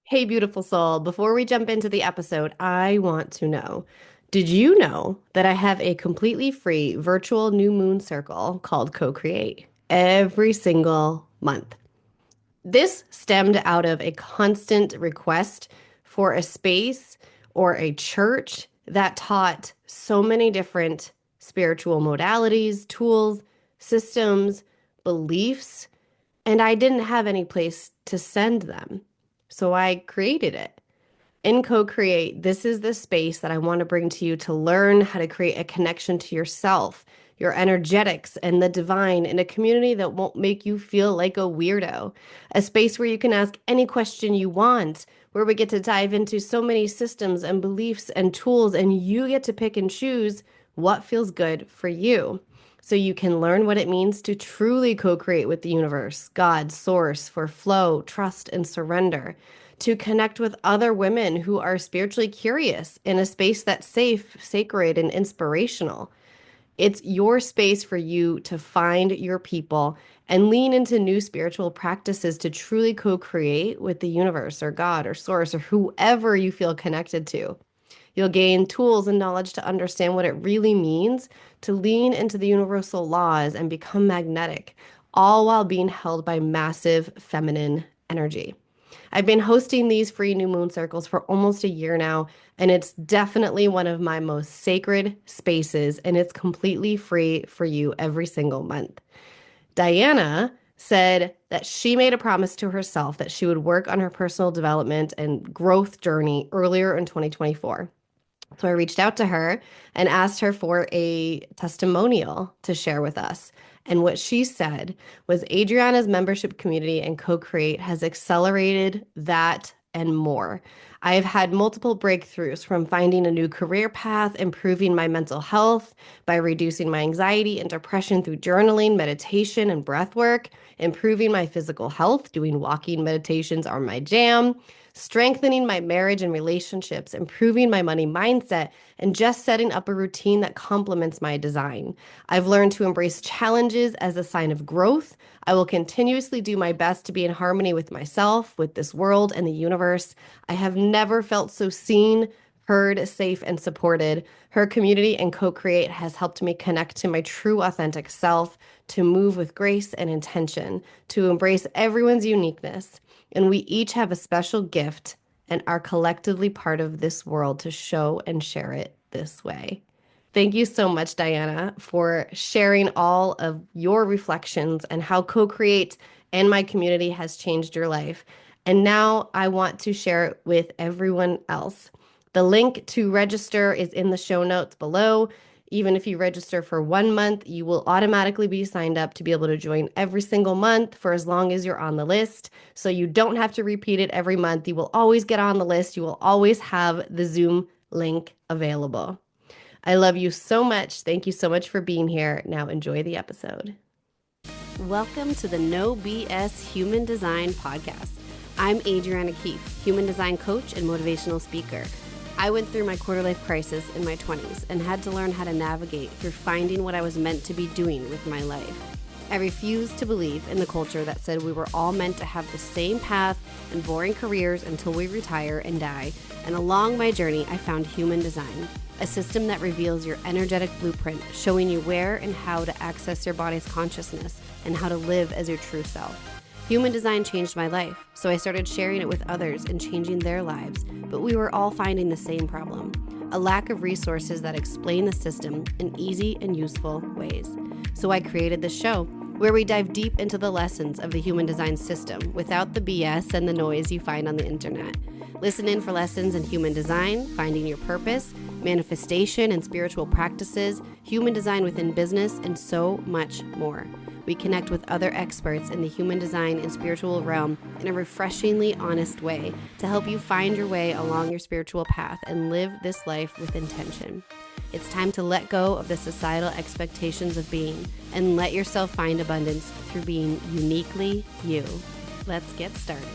Hey, beautiful soul. Before we jump into the episode, I want to know, did you know that I have a completely free virtual new moon circle called Co-Create every single month? This stemmed out of a constant request for a space or a church that taught so many different spiritual modalities, tools, systems, beliefs, and I didn't have any place to send them. So I created it. In Co-Create, this is the space that I want to bring to you to learn how to create a connection to yourself, your energetics, and the divine in a community that won't make you feel like a weirdo. A space where you can ask any question you want, where we get to dive into so many systems and beliefs and tools, and you get to pick and choose what feels good for you. So you can learn what it means to truly co-create with the universe, God, source, for flow, trust, and surrender, to connect with other women who are spiritually curious in a space that's safe, sacred, and inspirational. It's your space for you to find your people and lean into new spiritual practices to truly co create with the universe or God or source or whoever you feel connected to. You'll gain tools and knowledge to understand what it really means to lean into the universal laws and become magnetic, all while being held by massive feminine energy. I've been hosting these free new moon circles for almost a year now, and it's definitely one of my most sacred spaces, and it's completely free for you every single month. Diana said that she made a promise to herself that she would work on her personal development and growth journey earlier in 2024. So I reached out to her and asked her for a testimonial to share with us. And what she said was Adriana's membership community and Co-Create has accelerated that and more. I have had multiple breakthroughs from finding a new career path, improving my mental health by reducing my anxiety and depression through journaling, meditation, and breath work, improving my physical health, doing walking meditations are my jam, strengthening my marriage and relationships, improving my money mindset, and just setting up a routine that complements my design. I've learned to embrace challenges as a sign of growth. I will continuously do my best to be in harmony with myself, with this world, and the universe. I have never felt so seen, heard, safe, and supported. Her community and Co-Create has helped me connect to my true authentic self, to move with grace and intention, to embrace everyone's uniqueness. And we each have a special gift and are collectively part of this world to show and share it this way. Thank you so much, Diana, for sharing all of your reflections and how Co-Create and my community has changed your life. And now I want to share it with everyone else. The link to register is in the show notes below. Even if you register for 1 month, you will automatically be signed up to be able to join every single month for as long as you're on the list. So you don't have to repeat it every month. You will always get on the list. You will always have the Zoom link available. I love you so much. Thank you so much for being here. Now enjoy the episode. Welcome to the No BS Human Design Podcast. I'm Adriana Keefe, human design coach and motivational speaker. I went through my quarter life crisis in my 20s and had to learn how to navigate through finding what I was meant to be doing with my life. I refused to believe in the culture that said we were all meant to have the same path and boring careers until we retire and die. And along my journey, I found human design, a system that reveals your energetic blueprint, showing you where and how to access your body's consciousness and how to live as your true self. Human design changed my life, so I started sharing it with others and changing their lives, but we were all finding the same problem: a lack of resources that explain the system in easy and useful ways. So I created this show where we dive deep into the lessons of the human design system without the BS and the noise you find on the internet. Listen in for lessons in human design, finding your purpose, manifestation and spiritual practices, human design within business, and so much more. We connect with other experts in the human design and spiritual realm in a refreshingly honest way to help you find your way along your spiritual path and live this life with intention. It's time to let go of the societal expectations of being and let yourself find abundance through being uniquely you. Let's get started.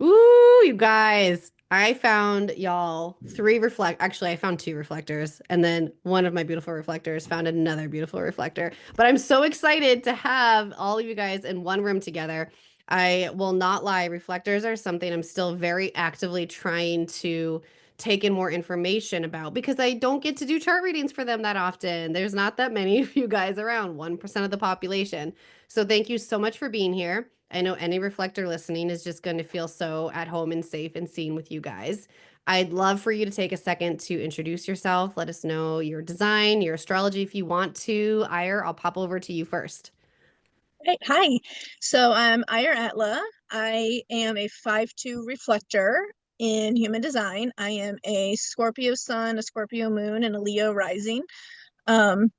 Ooh, you guys, I found y'all actually I found two reflectors and then one of my beautiful reflectors found another beautiful reflector. But I'm so excited to have all of you guys in one room together. I will not lie, reflectors are something I'm still very actively trying to take in more information about because I don't get to do chart readings for them that often. There's not that many of you guys around, 1% of the population. So thank you so much for being here. I know any reflector listening is just going to feel so at home and safe and seen with you guys. I'd love for you to take a second to introduce yourself. Let us know your design, your astrology if you want to. Ire, I'll pop over to you first. Right. Hi. So I'm Eir Atla. I am a 5-2 reflector in human design. I am a Scorpio sun, a Scorpio moon, and a Leo rising. Um,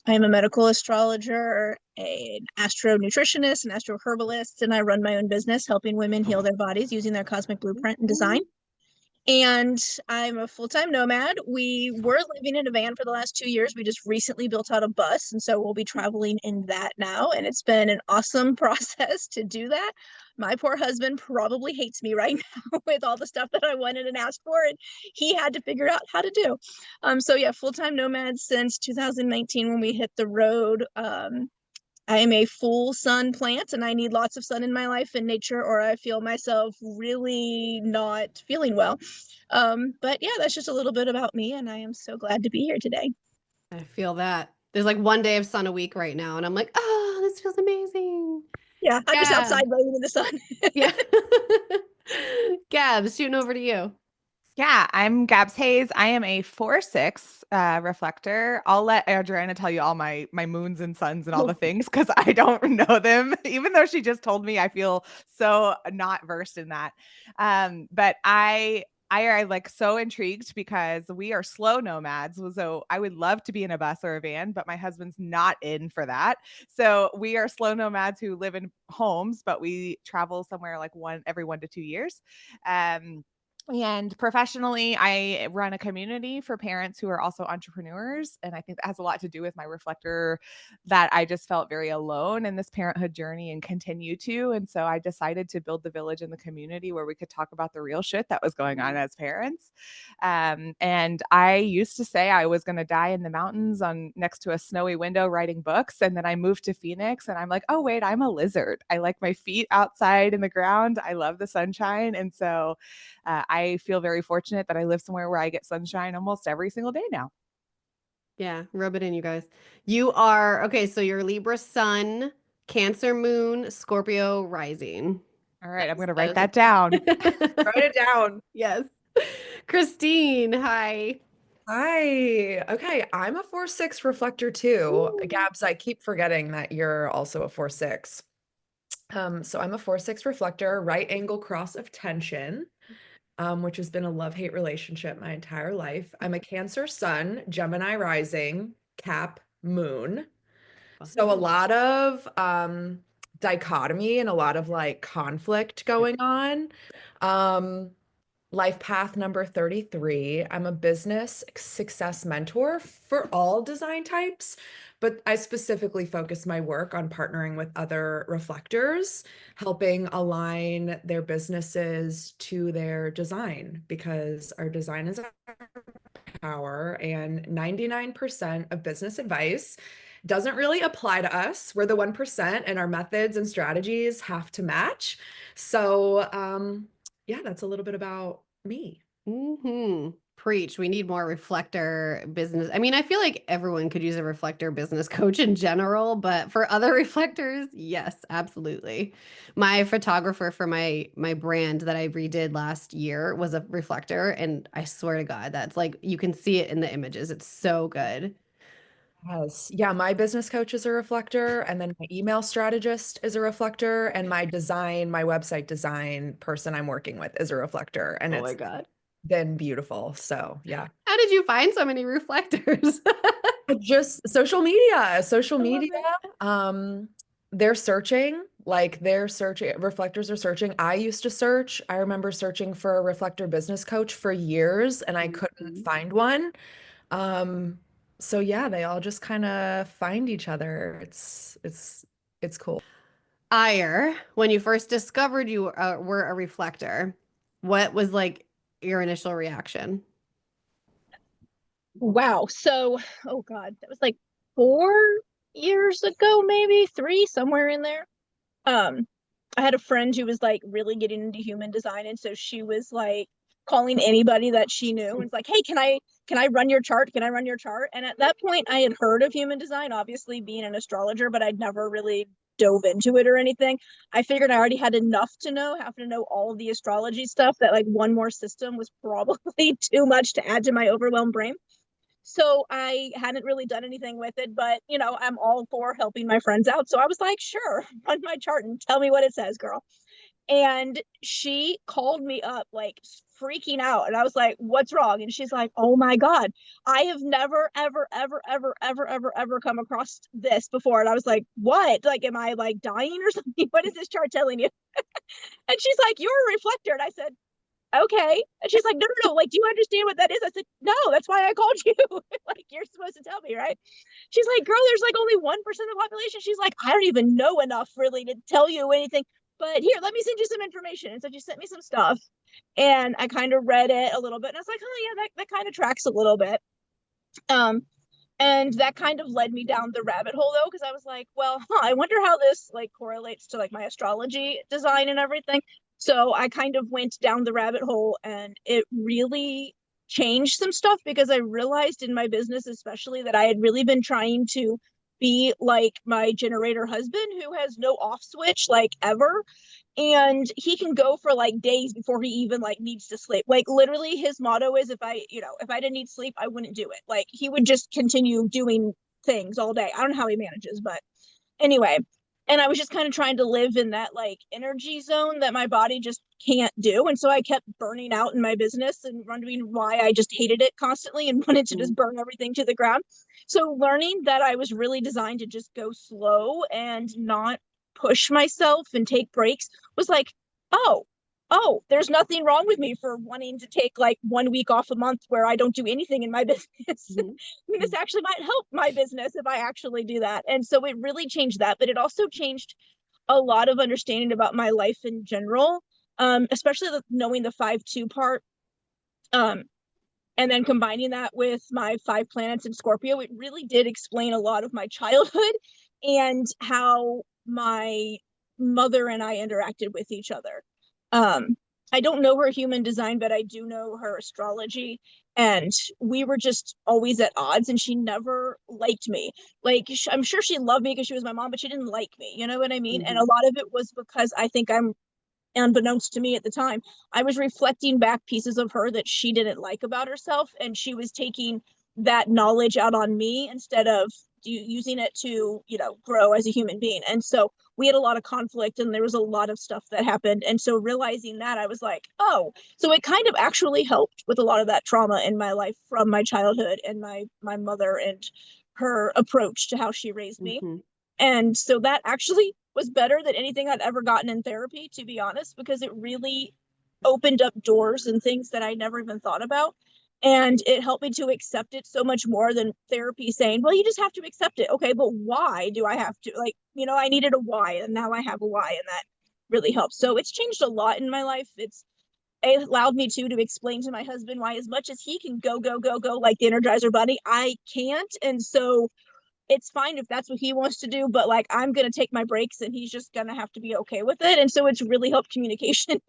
I am a medical astrologer, an astro nutritionist, an astro herbalist, and I run my own business helping women heal their bodies using their cosmic blueprint and design. And I'm a full-time nomad. We were living in a van for the last 2 years. We just recently built out a bus, and so we'll be traveling in that now. And it's been an awesome process to do that. My poor husband probably hates me right now with all the stuff that I wanted and asked for, and he had to figure out how to do. So yeah, full-time nomad since 2019 when we hit the road. I am a full sun plant and I need lots of sun in my life and nature, or I feel myself really not feeling well. But yeah, that's just a little bit about me, and I am so glad to be here today. I feel that. There's like one day of sun a week right now, and I'm like, oh, this feels amazing. Yeah, I'm just Gab. outside laying in the sun. Yeah. Gab, shooting over to you. Yeah, I'm Gabs Hayes. I am a 4-6 reflector. I'll let Adriana tell you all my moons and suns and all the things because I don't know them. Even though she just told me, I feel so not versed in that. But I are like so intrigued because we are slow nomads. So I would love to be in a bus or a van, but my husband's not in for that. So we are slow nomads who live in homes, but we travel somewhere like one every 1 to 2 years. And professionally, I run a community for parents who are also entrepreneurs. And I think that has a lot to do with my reflector that I just felt very alone in this parenthood journey and continue to. And so I decided to build the village in the community where we could talk about the real shit that was going on as parents. And I used to say I was going to die in the mountains on next to a snowy window writing books. And then I moved to Phoenix and I'm like, oh, wait, I'm a lizard. I like my feet outside in the ground. I love the sunshine. And so I feel very fortunate that I live somewhere where I get sunshine almost every single day now. Yeah, rub it in, you guys. You are okay, so you're Libra sun, Cancer moon, Scorpio rising. All right, I'm That's going to that write is that down. it. Write it down. Yes. Christine, hi. Hi. Okay, I'm a 4-6 reflector too. Ooh. Gabs, I keep forgetting that you're also a 4-6. So I'm a 4-6 reflector, right angle cross of tension, which has been a love-hate relationship my entire life. I'm a Cancer sun, Gemini rising, Cap moon. So a Fun. lot of dichotomy and a lot of like conflict Yep. going on. Um, Life path number 33. I'm a business success mentor for all design types, but I specifically focus my work on partnering with other reflectors, helping align their businesses to their design because our design is our power and 99% of business advice doesn't really apply to us. We're the 1% and our methods and strategies have to match. So, yeah, that's a little bit about me. Preach. We need more reflector business. I mean, I feel like everyone could use a reflector business coach in general, but for other reflectors, yes, absolutely. My photographer for my brand that I redid last year was a reflector, and I swear to God, that's like you can see it in the images. It's so good. Yes. Yeah, my business coach is a reflector, and then my email strategist is a reflector, and my website design person I'm working with is a reflector, and Oh my it's God. been beautiful. So, yeah. How did you find so many reflectors? Just social media, social I love media. it. Um, they're searching, like they're searching, reflectors are searching. I used to search. I remember searching for a reflector business coach for years and I couldn't Mhm. find one. Um, so yeah, they all just kind of find each other. It's cool. Ire, when you first discovered you were a reflector, what was like? your initial reaction? Wow. So, oh God, that was like 4 years ago, maybe three, somewhere in there. Um, I had a friend who was like really getting into human design, and so she was like calling anybody that she knew and it's like, hey, can I run your chart? Can I run your chart? And at that point I had heard of human design, obviously being an astrologer, but I'd never really dove into it or anything. I figured I already had enough to know, have to know all of the astrology stuff, that like one more system was probably too much to add to my overwhelmed brain. So I hadn't really done anything with it, but I'm all for helping my friends out. So I was like, sure, run my chart and tell me what it says, girl. And she called me up like freaking out. And I was like, what's wrong? And she's like, oh my God, I have never, ever, ever, ever, ever, ever, ever come across this before. And I was like, what? Like, am I like dying or something? What is this chart telling you? And she's like, you're a reflector. And I said, okay. And she's like, no, no, no. Like, do you understand what that is? I said, no, that's why I called you. Like, you're supposed to tell me, right? She's like, girl, there's like only 1% of the population. She's like, I don't even know enough really to tell you anything. But here, let me send you some information. And so she sent me some stuff. And I kind of read it a little bit. And I was like, oh, yeah, that kind of tracks a little bit. Um, and that kind of led me down the rabbit hole though, because I was like, well, I wonder how this like correlates to like my astrology design and everything. So I kind of went down the rabbit hole, and it really changed some stuff because I realized in my business especially that I had really been trying to be like my generator husband, who has no off switch like ever, and he can go for like days before he even like needs to sleep. Like literally his motto is, if I didn't need sleep, I wouldn't do it. Like he would just continue doing things all day. I don't know how he manages, but anyway. And I was just kind of trying to live in that like energy zone that my body just can't do. And so I kept burning out in my business and wondering why I just hated it constantly and wanted to just burn everything to the ground. So learning that I was really designed to just go slow and not push myself and take breaks was like, oh, there's nothing wrong with me for wanting to take like 1 week off a month where I don't do anything in my business. Mm-hmm. This actually might help my business if I actually do that. And so it really changed that, but it also changed a lot of understanding about my life in general, especially knowing the 5-2 part. And then combining that with my 5 planets in Scorpio, it really did explain a lot of my childhood and how my mother and I interacted with each other. I don't know her human design, but I do know her astrology. And we were just always at odds, and she never liked me. Like, I'm sure she loved me because she was my mom, but she didn't like me. You know what I mean? Mm-hmm. And a lot of it was because I think I'm, unbeknownst to me at the time, I was reflecting back pieces of her that she didn't like about herself, and she was taking that knowledge out on me instead of using it to grow as a human being. And so we had a lot of conflict, and there was a lot of stuff that happened. And so realizing that, I was like, oh, so it kind of actually helped with a lot of that trauma in my life from my childhood and my mother and her approach to how she raised me. Mm-hmm. And so that actually was better than anything I'd ever gotten in therapy, to be honest, because it really opened up doors and things that I never even thought about. And it helped me to accept it so much more than therapy saying, well, you just have to accept it. Okay, but why do I have to? Like, I needed a why, and now I have a why, and that really helps. So it's changed a lot in my life. It allowed me to explain to my husband why, as much as he can go like the Energizer Bunny, I can't. And so it's fine if that's what he wants to do, but like I'm gonna take my breaks, and he's just gonna have to be okay with it. And so it's really helped communication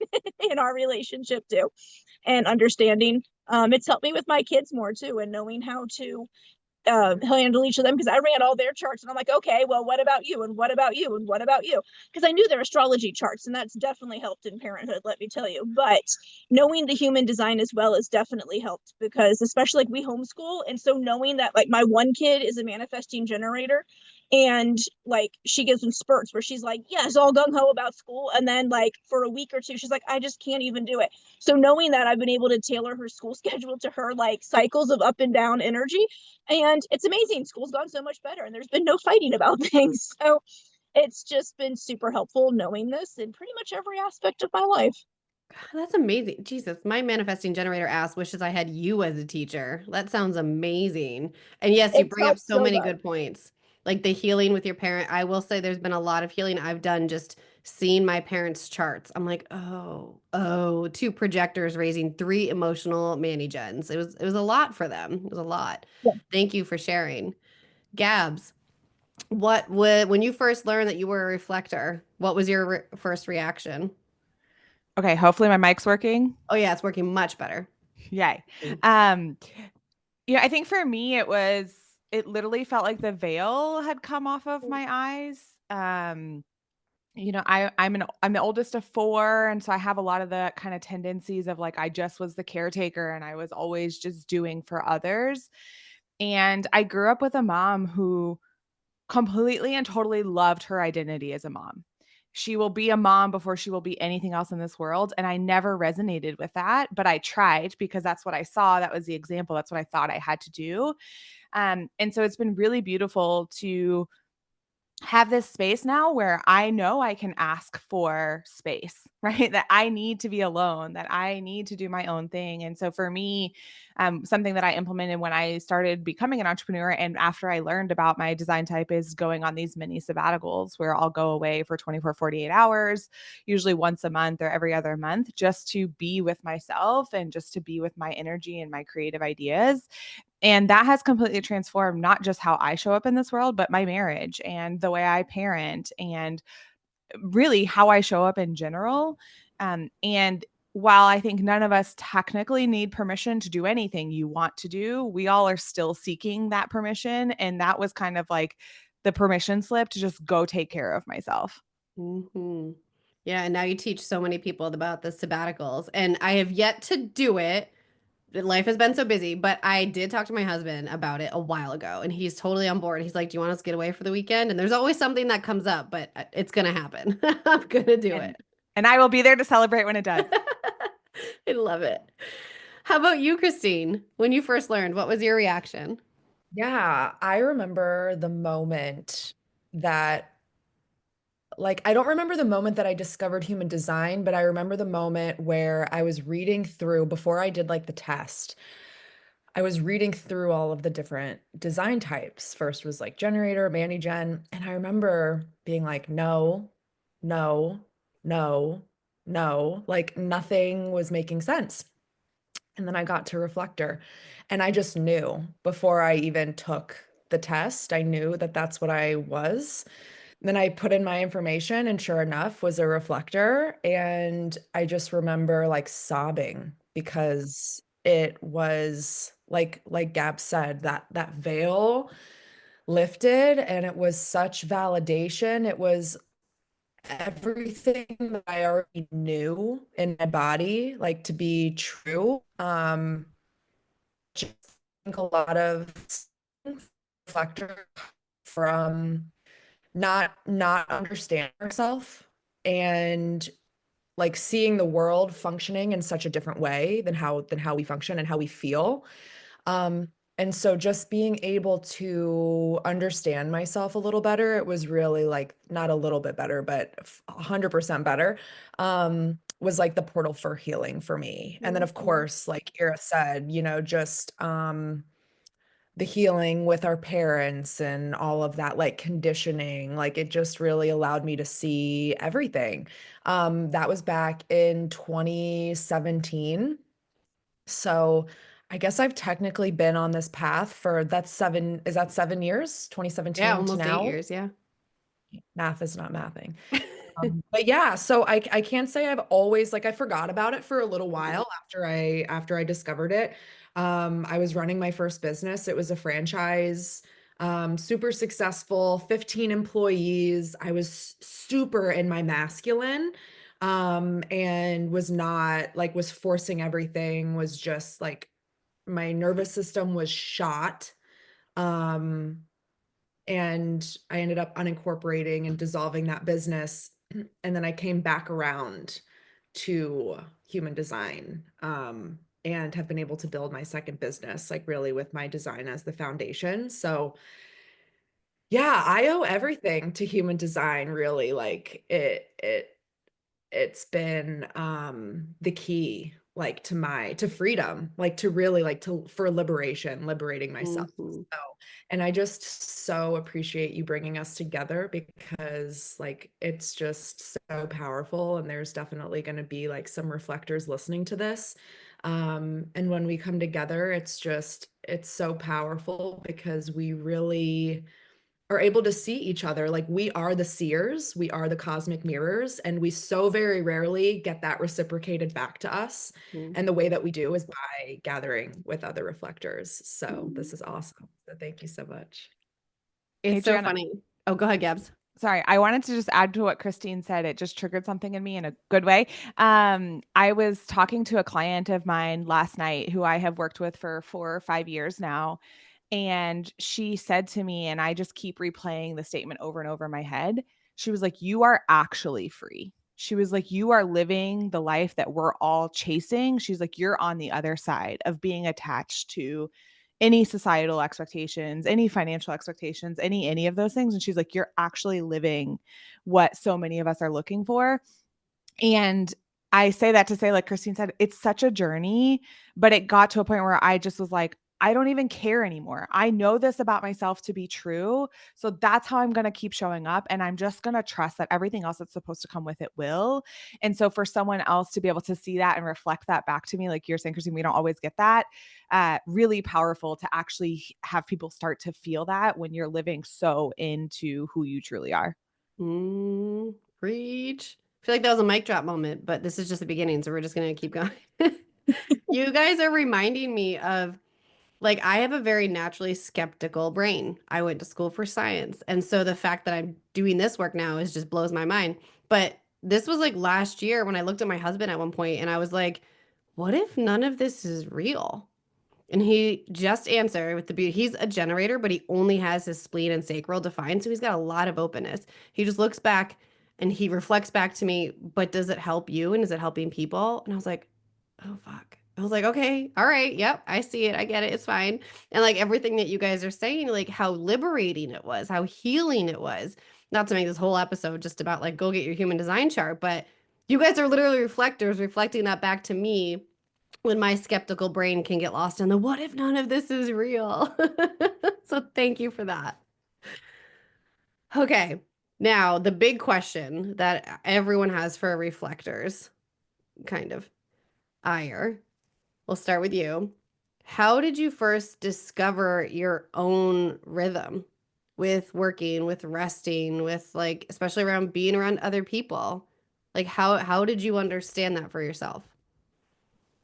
in our relationship too, and understanding. It's helped me with my kids more too, and knowing how to handle each of them, because I ran all their charts, and I'm like, okay, well, what about you, and what about you, and what about you, because I knew their astrology charts, and that's definitely helped in parenthood, let me tell you. But knowing the human design as well has definitely helped, because especially like we homeschool, and so knowing that like my one kid is a manifesting generator, and like she gives them spurts where she's like, yes, all gung-ho about school, and then like for a week or two she's like, I just can't even do it. So knowing that, I've been able to tailor her school schedule to her like cycles of up and down energy, and it's amazing. School's gone so much better, and there's been no fighting about things. So it's just been super helpful knowing this in pretty much every aspect of my life. That's amazing. Jesus, my manifesting generator ass wishes I had you as a teacher. That sounds amazing. And yes, you bring up so many good points. like the healing with your parent. I will say there's been a lot of healing I've done just seeing my parents' charts. I'm like, oh, two projectors raising three emotional mani-gens. It was a lot for them. It was a lot. Yeah. Thank you for sharing. Gabs, what would when you first learned that you were a reflector, what was your first reaction? Okay, hopefully my mic's working. Oh yeah, it's working much better. Yay. Mm. I think for me it literally felt like the veil had come off of my eyes. I'm the oldest of four, and so I have a lot of the kind of tendencies of like I just was the caretaker and I was always just doing for others. And I grew up with a mom who completely and totally loved her identity as a mom. She will be a mom before she will be anything else in this world. And I never resonated with that, but I tried because that's what I saw. That was the example. That's what I thought I had to do. And so it's been really beautiful to have this space now where I know I can ask for space, right? That I need to be alone, that I need to do my own thing. And so for me, something that I implemented when I started becoming an entrepreneur and after I learned about my design type is going on these mini sabbaticals where I'll go away for 24, 48 hours, usually once a month or every other month, just to be with myself and just to be with my energy and my creative ideas. And that has completely transformed not just how I show up in this world, but my marriage and the way I parent and really how I show up in general. And while I think none of us technically need permission to do anything you want to do, we all are still seeking that permission. And that was kind of like the permission slip to just go take care of myself. Hmm. Yeah, and now you teach so many people about the sabbaticals, and I have yet to do it. Life has been so busy, but I did talk to my husband about it a while ago, and he's totally on board. He's like, "Do you want us to get away for the weekend?" And there's always something that comes up, but it's gonna happen. I'm gonna do And it. and I will be there to celebrate when it does. I love it. How about you, Kristine? When you first learned, what was your reaction? Yeah, I remember the moment that, like, I don't remember the moment that I discovered human design, but I remember the moment where I was reading through before I did like the test. I was reading through all of the different design types. First was like generator, Gen, and I remember being like, no, no, no, no, like nothing was making sense. And then I got to reflector, and I just knew before I even took the test, I knew that that's what I was. Then I put in my information, and sure enough, was a reflector. And I just remember like sobbing because it was like Gab said, that veil lifted, and it was such validation. It was everything that I already knew in my body, like to be true. Just think a lot of reflector from not understanding herself and like seeing the world functioning in such a different way than how we function and how we feel. And so just being able to understand myself a little better, it was really like not a little bit better, but 100% better. Was like the portal for healing for me. And then of Mhm. course, like Ira said, just the healing with our parents and all of that, like conditioning, like it just really allowed me to see everything. That was back in 2017. So I guess I've technically been on this path for is that 7 years, Yeah, 2017 to almost eight now? years. Yeah. Math is not mathing. But yeah, so I can't say I've always like I forgot about it for a little while after I discovered it. I was running my first business. It was a franchise, super successful, 15 employees. I was super in my masculine, and was forcing everything, was just like my nervous system was shot. Um, and I ended up unincorporating and dissolving that business. And then I came back around to human design, and have been able to build my second business, like really with my design as the foundation. So yeah, I owe everything to human design, really. Like it's been the key, like to freedom, like to really like for liberating myself. Mhm. So, and I just so appreciate you bringing us together, because like it's just so powerful, and there's definitely going to be like some reflectors listening to this. And when we come together, it's so powerful because we really are able to see each other. Like we are the seers, we are the cosmic mirrors, and we so very rarely get that reciprocated back to us. Mhm. And the way that we do is by gathering with other reflectors. So this Mhm. is awesome. So thank you so much. It's so Adriana, funny. Oh, go ahead, Gabs. sorry, I wanted to just add to what Kristine said. It just triggered something in me in a good way. I was talking to a client of mine last night who I have worked with for 4 or 5 years now. And she said to me, and I just keep replaying the statement over and over in my head. She was like, "You are actually free." She was like, "You are living the life that we're all chasing." She's like, "You're on the other side of being attached to any societal expectations, any financial expectations, any of those things." And she's like, "You're actually living what so many of us are looking for." And I say that to say, like Kristine said, it's such a journey, but it got to a point where I just was like, I don't even care anymore. I know this about myself to be true. So that's how I'm going to keep showing up. And I'm just going to trust that everything else that's supposed to come with it will. And so for someone else to be able to see that and reflect that back to me, like you're saying, Kristine, we don't always get that. Really powerful to actually have people start to feel that when you're living so into who you truly are. Preach. I feel like that was a mic drop moment, but this is just the beginning, so we're just gonna keep going. You guys are reminding me of, like, I have a very naturally skeptical brain. I went to school for science, and so the fact that I'm doing this work now is just blows my mind. But this was like last year when I looked at my husband at one point, and I was like, "What if none of this is real?" And he just answered with the beauty. He's a generator, but he only has his spleen and sacral defined. So he's got a lot of openness. He just looks back and he reflects back to me, but does it help you? And is it helping people? And I was like, oh, fuck. I was like, okay, all right. Yep. I see it. I get it. It's fine. And like everything that you guys are saying, like how liberating it was, how healing it was. Not to make this whole episode just about like, go get your human design chart, but you guys are literally reflectors reflecting that back to me when my skeptical brain can get lost in the what if none of this is real. So thank you for that. Okay. Now, the big question that everyone has for reflectors, kind of. Ire, we'll start with you. How did you first discover your own rhythm with working, with resting, with like, especially around being around other people? Like how did you understand that for yourself?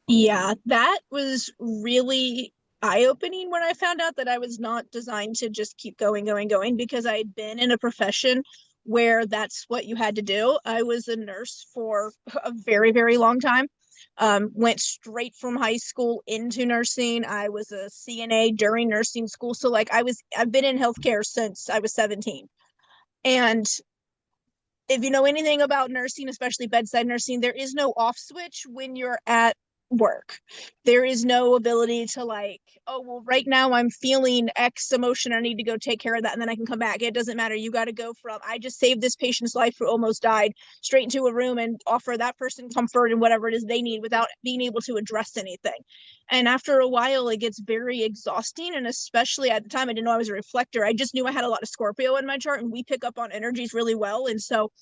Yeah, that was really eye-opening when I found out that I was not designed to just keep going, going, going, because I had been in a profession where that's what you had to do. I was a nurse for a very, very long time. Went straight from high school into nursing. I was a CNA during nursing school. So like I've been in healthcare since I was 17. And if you know anything about nursing, especially bedside nursing, there is no off switch when you're at work. There is no ability to like, oh, well, right now I'm feeling X emotion. I need to go take care of that and then I can come back. It doesn't matter. You got to go from, I just saved this patient's life who almost died, straight into a room and offer that person comfort and whatever it is they need without being able to address anything. And after a while, it gets very exhausting. And especially at the time, I didn't know I was a reflector. I just knew I had a lot of Scorpio in my chart and we pick up on energies really well. And so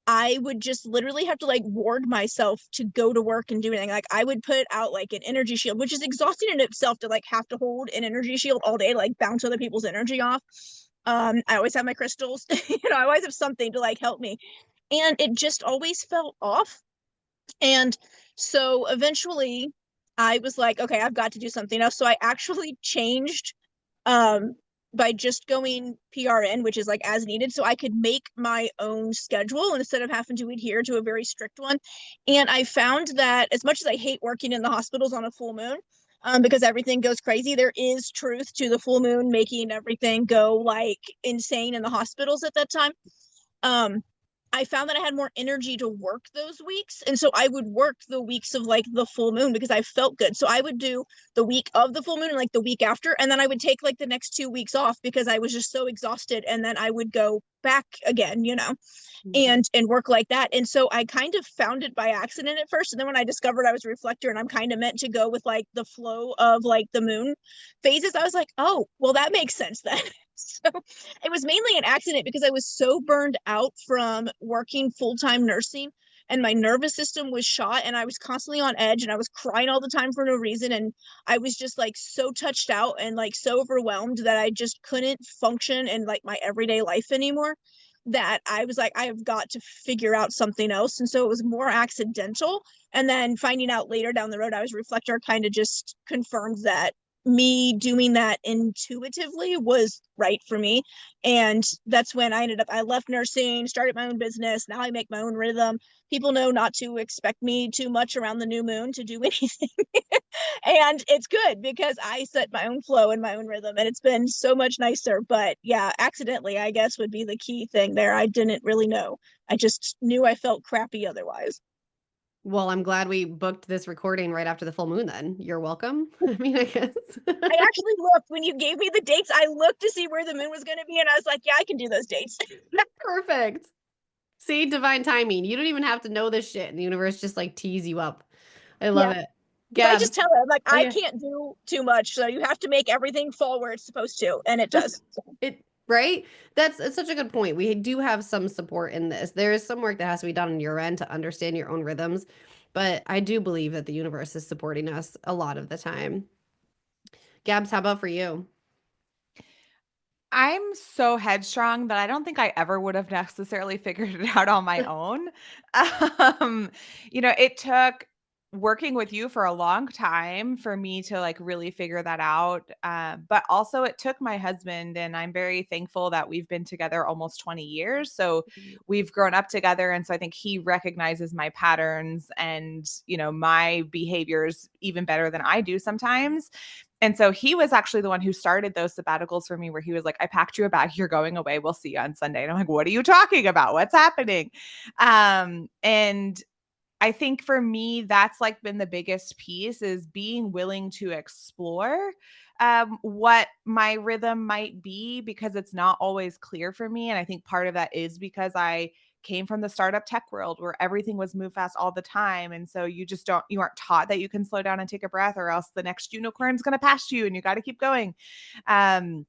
I would just literally have to like ward myself to go to work and do anything. Like I would put out like an energy shield, which is exhausting in itself to like have to hold an energy shield all day, like bounce other people's energy off. I always have my crystals, I always have something to like help me. And it just always felt off. And so eventually I was like, okay, I've got to do something else. So I actually changed um by just going PRN, which is like as needed, so I could make my own schedule instead of having to adhere to a very strict one. And I found that as much as I hate working in the hospitals on a full moon, because everything goes crazy, there is truth to the full moon making everything go like insane in the hospitals at that time. Um, I found that I had more energy to work those weeks. And so I would work the weeks of like the full moon because I felt good. So I would do the week of the full moon and like the week after. And then I would take like the next 2 weeks off because I was just so exhausted. And then I would go back again, and work like that. And so I kind of found it by accident at first. And then when I discovered I was a reflector and I'm kind of meant to go with like the flow of like the moon phases, I was like, oh, well, that makes sense then. So it was mainly an accident because I was so burned out from working full-time nursing and my nervous system was shot and I was constantly on edge and I was crying all the time for no reason. And I was just like so touched out and like so overwhelmed that I just couldn't function in like my everyday life anymore, that I was like, I have got to figure out something else. And so it was more accidental. And then finding out later down the road I was a reflector kind of just confirmed that me doing that intuitively was right for me. And that's when I left nursing, started my own business. Now I make my own rhythm. People know not to expect me too much around the new moon to do anything. And it's good because I set my own flow and my own rhythm, and it's been so much nicer. But yeah, accidentally, I guess, would be the key thing there. I didn't really know. I just knew I felt crappy otherwise. Well, I'm glad we booked this recording right after the full moon then. You're welcome. I mean, I guess. I actually looked when you gave me the dates. I looked to see where the moon was going to be, and I was like, yeah, I can do those dates. Perfect. See, divine timing. You don't even have to know this shit, and the universe just like tease you up. I love Yeah. it. But I just Gabs. tell her, like, Oh I yeah. can't do too much. So you have to make everything fall where it's supposed to. And it does. It right? It's such a good point. We do have some support in this. There is some work that has to be done on your end to understand your own rhythms, but I do believe that the universe is supporting us a lot of the time. Gabs, how about for you? I'm so headstrong that I don't think I ever would have necessarily figured it out on my own. Um, it took working with you for a long time for me to like really figure that out. But also, it took my husband, and I'm very thankful that we've been together almost 20 years. So we've grown up together. And so I think he recognizes my patterns and, my behaviors even better than I do sometimes. And so he was actually the one who started those sabbaticals for me, where he was like, I packed you a bag. You're going away. We'll see you on Sunday. And I'm like, what are you talking about? What's happening? And I think for me, that's like been the biggest piece, is being willing to explore what my rhythm might be, because it's not always clear for me. And I think part of that is because I came from the startup tech world where everything was move fast all the time. And so you aren't taught that you can slow down and take a breath, or else the next unicorn's going to pass you and you got to keep going. Um,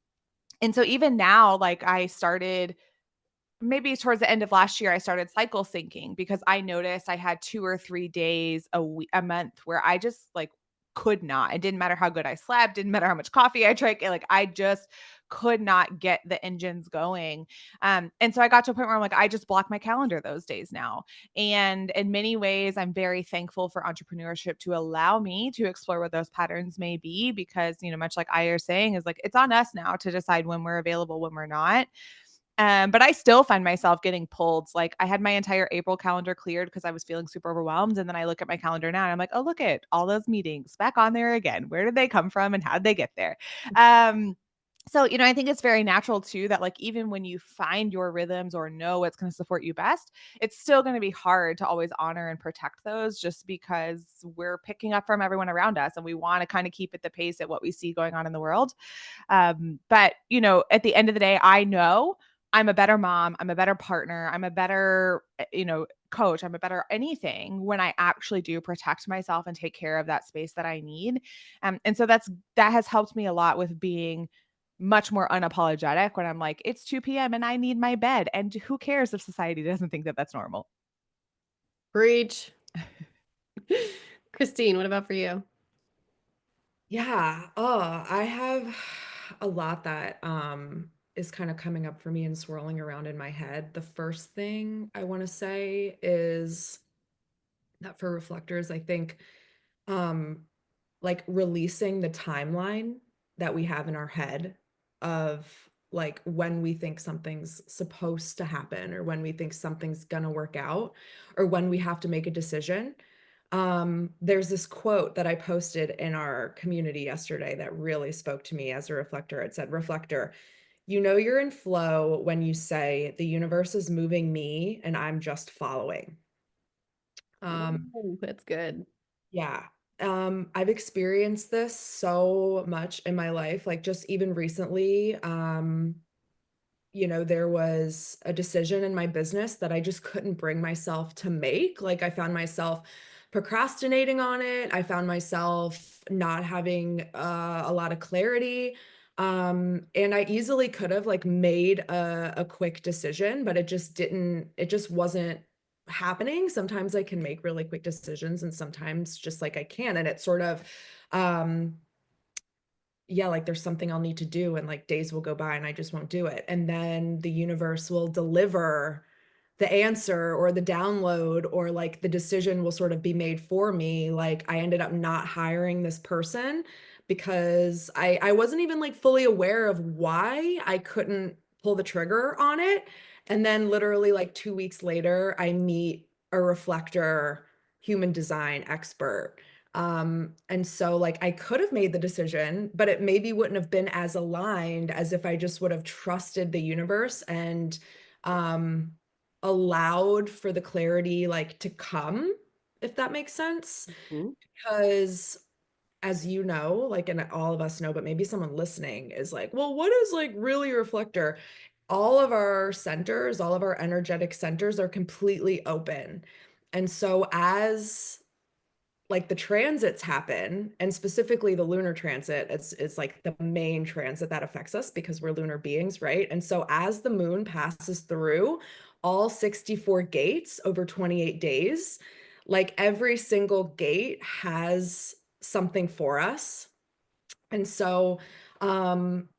and so even now, like I started maybe towards the end of last year, I started cycle syncing because I noticed I had 2 or 3 days a month where I just like could not. It didn't matter how good I slept, didn't matter how much coffee I drank. Like I just could not get the engines going. And so I got to a point where I'm like, I just block my calendar those days now. And in many ways, I'm very thankful for entrepreneurship to allow me to explore what those patterns may be, because, much like Eir saying, is like, it's on us now to decide when we're available, when we're not. But I still find myself getting pulled. Like I had my entire April calendar cleared because I was feeling super overwhelmed. And then I look at my calendar now and I'm like, oh, look at all those meetings back on there again. Where did they come from and how did they get there? So, I think it's very natural too that like even when you find your rhythms or know what's going to support you best, it's still going to be hard to always honor and protect those, just because we're picking up from everyone around us and we want to kind of keep at the pace at what we see going on in the world. But, at the end of the day, I know I'm a better mom, I'm a better partner, I'm a better, coach, I'm a better anything when I actually do protect myself and take care of that space that I need. And so that has helped me a lot with being much more unapologetic when I'm like, it's 2 p.m. and I need my bed. And who cares if society doesn't think that that's normal? Preach. Kristine, what about for you? Yeah. Oh, I have a lot that is kind of coming up for me and swirling around in my head. The first thing I want to say is that for reflectors, I think um like releasing the timeline that we have in our head of like when we think something's supposed to happen, or when we think something's gonna work out, or when we have to make a decision. There's this quote that I posted in our community yesterday that really spoke to me as a reflector. It said, reflector, You know you're in flow when you say the universe is moving me and I'm just following. Ooh, that's good. Yeah. I've experienced this so much in my life, like just even recently. There was a decision in my business that I just couldn't bring myself to make. Like I found myself procrastinating on it. I found myself not having a lot of clarity. And I easily could have like made a quick decision, but it just wasn't happening. Sometimes I can make really quick decisions and sometimes just like I can. And it sort of, um, yeah, like there's something I'll need to do and like days will go by and I just won't do it. And then the universe will deliver the answer or the download or like the decision will sort of be made for me. Like I ended up not hiring this person because I wasn't even like fully aware of why I couldn't pull the trigger on it. And then literally like 2 weeks later, I meet a reflector human design expert, and so like I could have made the decision, but it maybe wouldn't have been as aligned as if I just would have trusted the universe and um allowed for the clarity like to come, if that makes sense. Mhm. Because as you know, like, and all of us know, but maybe someone listening is like, well, what is like really a reflector? All of our centers, all of our energetic centers are completely open. And so as like the transits happen, and specifically the lunar transit, it's like the main transit that affects us because we're lunar beings, right? And so as the moon passes through all 64 gates over 28 days, like every single gate has something for us. And so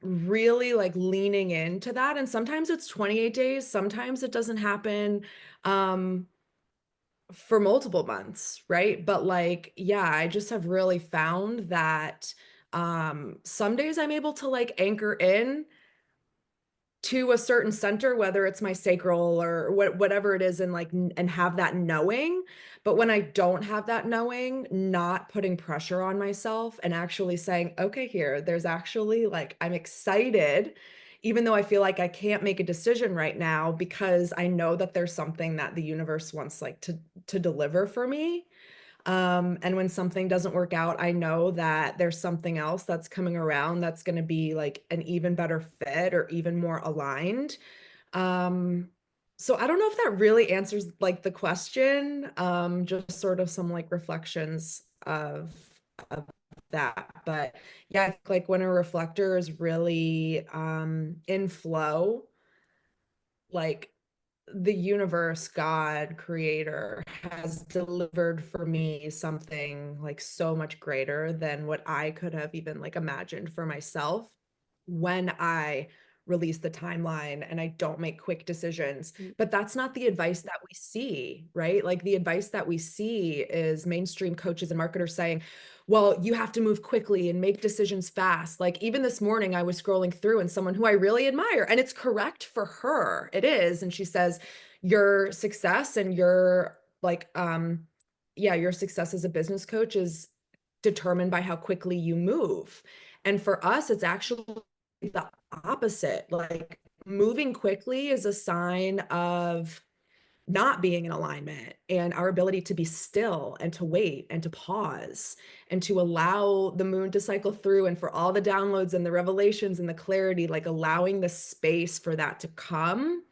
really like leaning into that, and sometimes it's 28 days, sometimes it doesn't happen for multiple months, right? But like, yeah, I just have really found that some days I'm able to like anchor in to a certain center, whether it's my sacral or whatever it is, and like and have that knowing. But when I don't have that knowing, not putting pressure on myself and actually saying, okay, here, there's actually like I'm excited, even though I feel like I can't make a decision right now because I know that there's something that the universe wants like to deliver for me. And when something doesn't work out, I know that there's something else that's coming around that's going to be like an even better fit or even more aligned. Um, so I don't know if that really answers like the question. Just sort of some like reflections of that. But yeah, I think like when a reflector is really in flow, like the universe, God, creator has delivered for me something like so much greater than what I could have even like imagined for myself when I release the timeline and I don't make quick decisions. But that's not the advice that we see, right? Like the advice that we see is mainstream coaches and marketers saying, well, you have to move quickly and make decisions fast. Like even this morning, I was scrolling through and someone who I really admire, and it's correct for her. It is. And she says, your success and your like, yeah, your success as a business coach is determined by how quickly you move. And for us, it's actually the opposite. Like moving quickly is a sign of not being in alignment, and our ability to be still and to wait and to pause and to allow the moon to cycle through and for all the downloads and the revelations and the clarity, like allowing the space for that to come,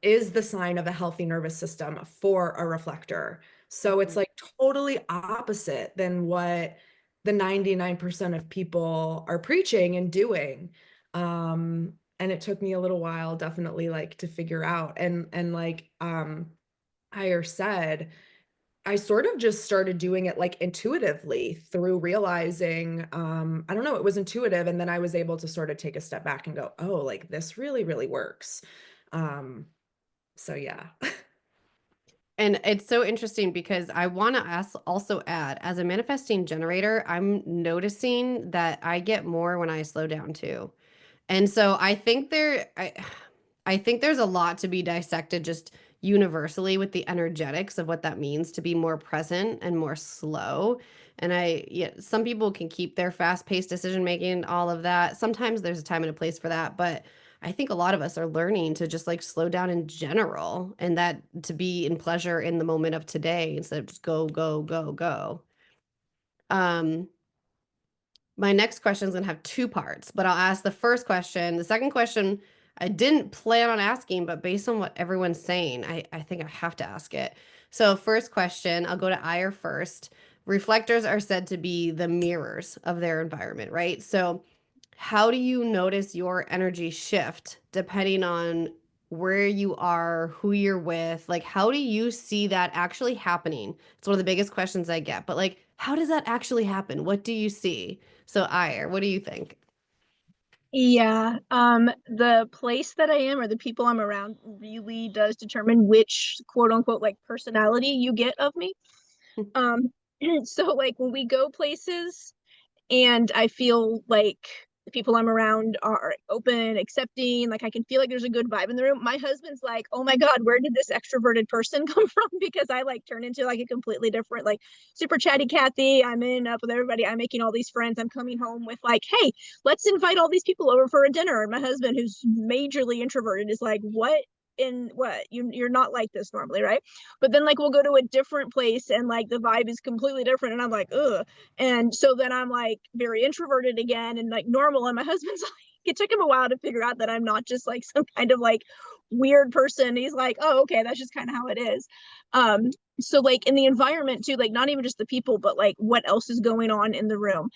is the sign of a healthy nervous system for a reflector. So it's like totally opposite than what the 99% of people are preaching and doing. And it took me a little while, definitely, like to figure out. And like Higher said, I sort of just started doing it like intuitively through realizing, I don't know, it was intuitive. And then I was able to sort of take a step back and go, oh, like this really, really works. So yeah. And it's so interesting because I want to also add, as a manifesting generator, I'm noticing that I get more when I slow down too. And so I think I think there's a lot to be dissected just universally with the energetics of what that means to be more present and more slow. And yeah, some people can keep their fast-paced decision making, all of that. Sometimes there's a time and a place for that, but I think a lot of us are learning to just like slow down in general and that to be in pleasure in the moment of today instead of just go, go, go, go. Um, my next question is going to have two parts, but I'll ask the first question. The second question I didn't plan on asking, but based on what everyone's saying, I think I have to ask it. So, first question, I'll go to Eir first. Reflectors are said to be the mirrors of their environment, right? So, how do you notice your energy shift depending on where you are, who you're with? Like, how do you see that actually happening? It's one of the biggest questions I get, but like, how does that actually happen? What do you see? So, Ire, what do you think? Yeah, the place that I am or the people I'm around really does determine which quote unquote like personality you get of me. Um, so like when we go places and I feel like the people I'm around are open, accepting, like I can feel like there's a good vibe in the room. My husband's like, "Oh my God, where did this extroverted person come from?" Because I like turn into like a completely different, like super chatty Cathy. I'm in up with everybody. I'm making all these friends. I'm coming home with like, "Hey, let's invite all these people over for a dinner." And my husband, who's majorly introverted, is like, "What? In what? You're not like this normally, right?" But then like we'll go to a different place and like the vibe is completely different, and I'm like, "Ugh." And so then I'm like very introverted again and like normal. And my husband's like, it took him a while to figure out that I'm not just like some kind of like weird person. He's like, "Oh, okay, that's just kind of how it is." Um, so like in the environment too, like not even just the people, but like what else is going on in the room,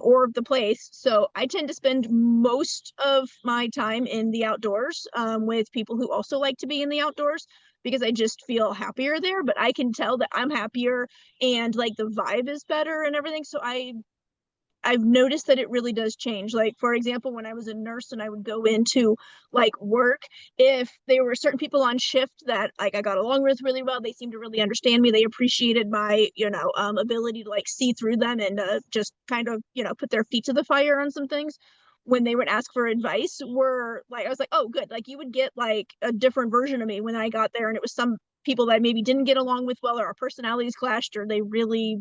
or the place. So I tend to spend most of my time in the outdoors, with people who also like to be in the outdoors because I just feel happier there. But I can tell that I'm happier and like the vibe is better and everything. So I've noticed that it really does change. Like, for example, when I was a nurse and I would go into like work, if there were certain people on shift that like I got along with really well, they seemed to really understand me. They appreciated my, ability to like see through them and just kind of, put their feet to the fire on some things. When they would ask for advice, were like, I was like, "Oh, good." Like, you would get like a different version of me when I got there. And it was some people that maybe didn't get along with well, or our personalities clashed, or they really,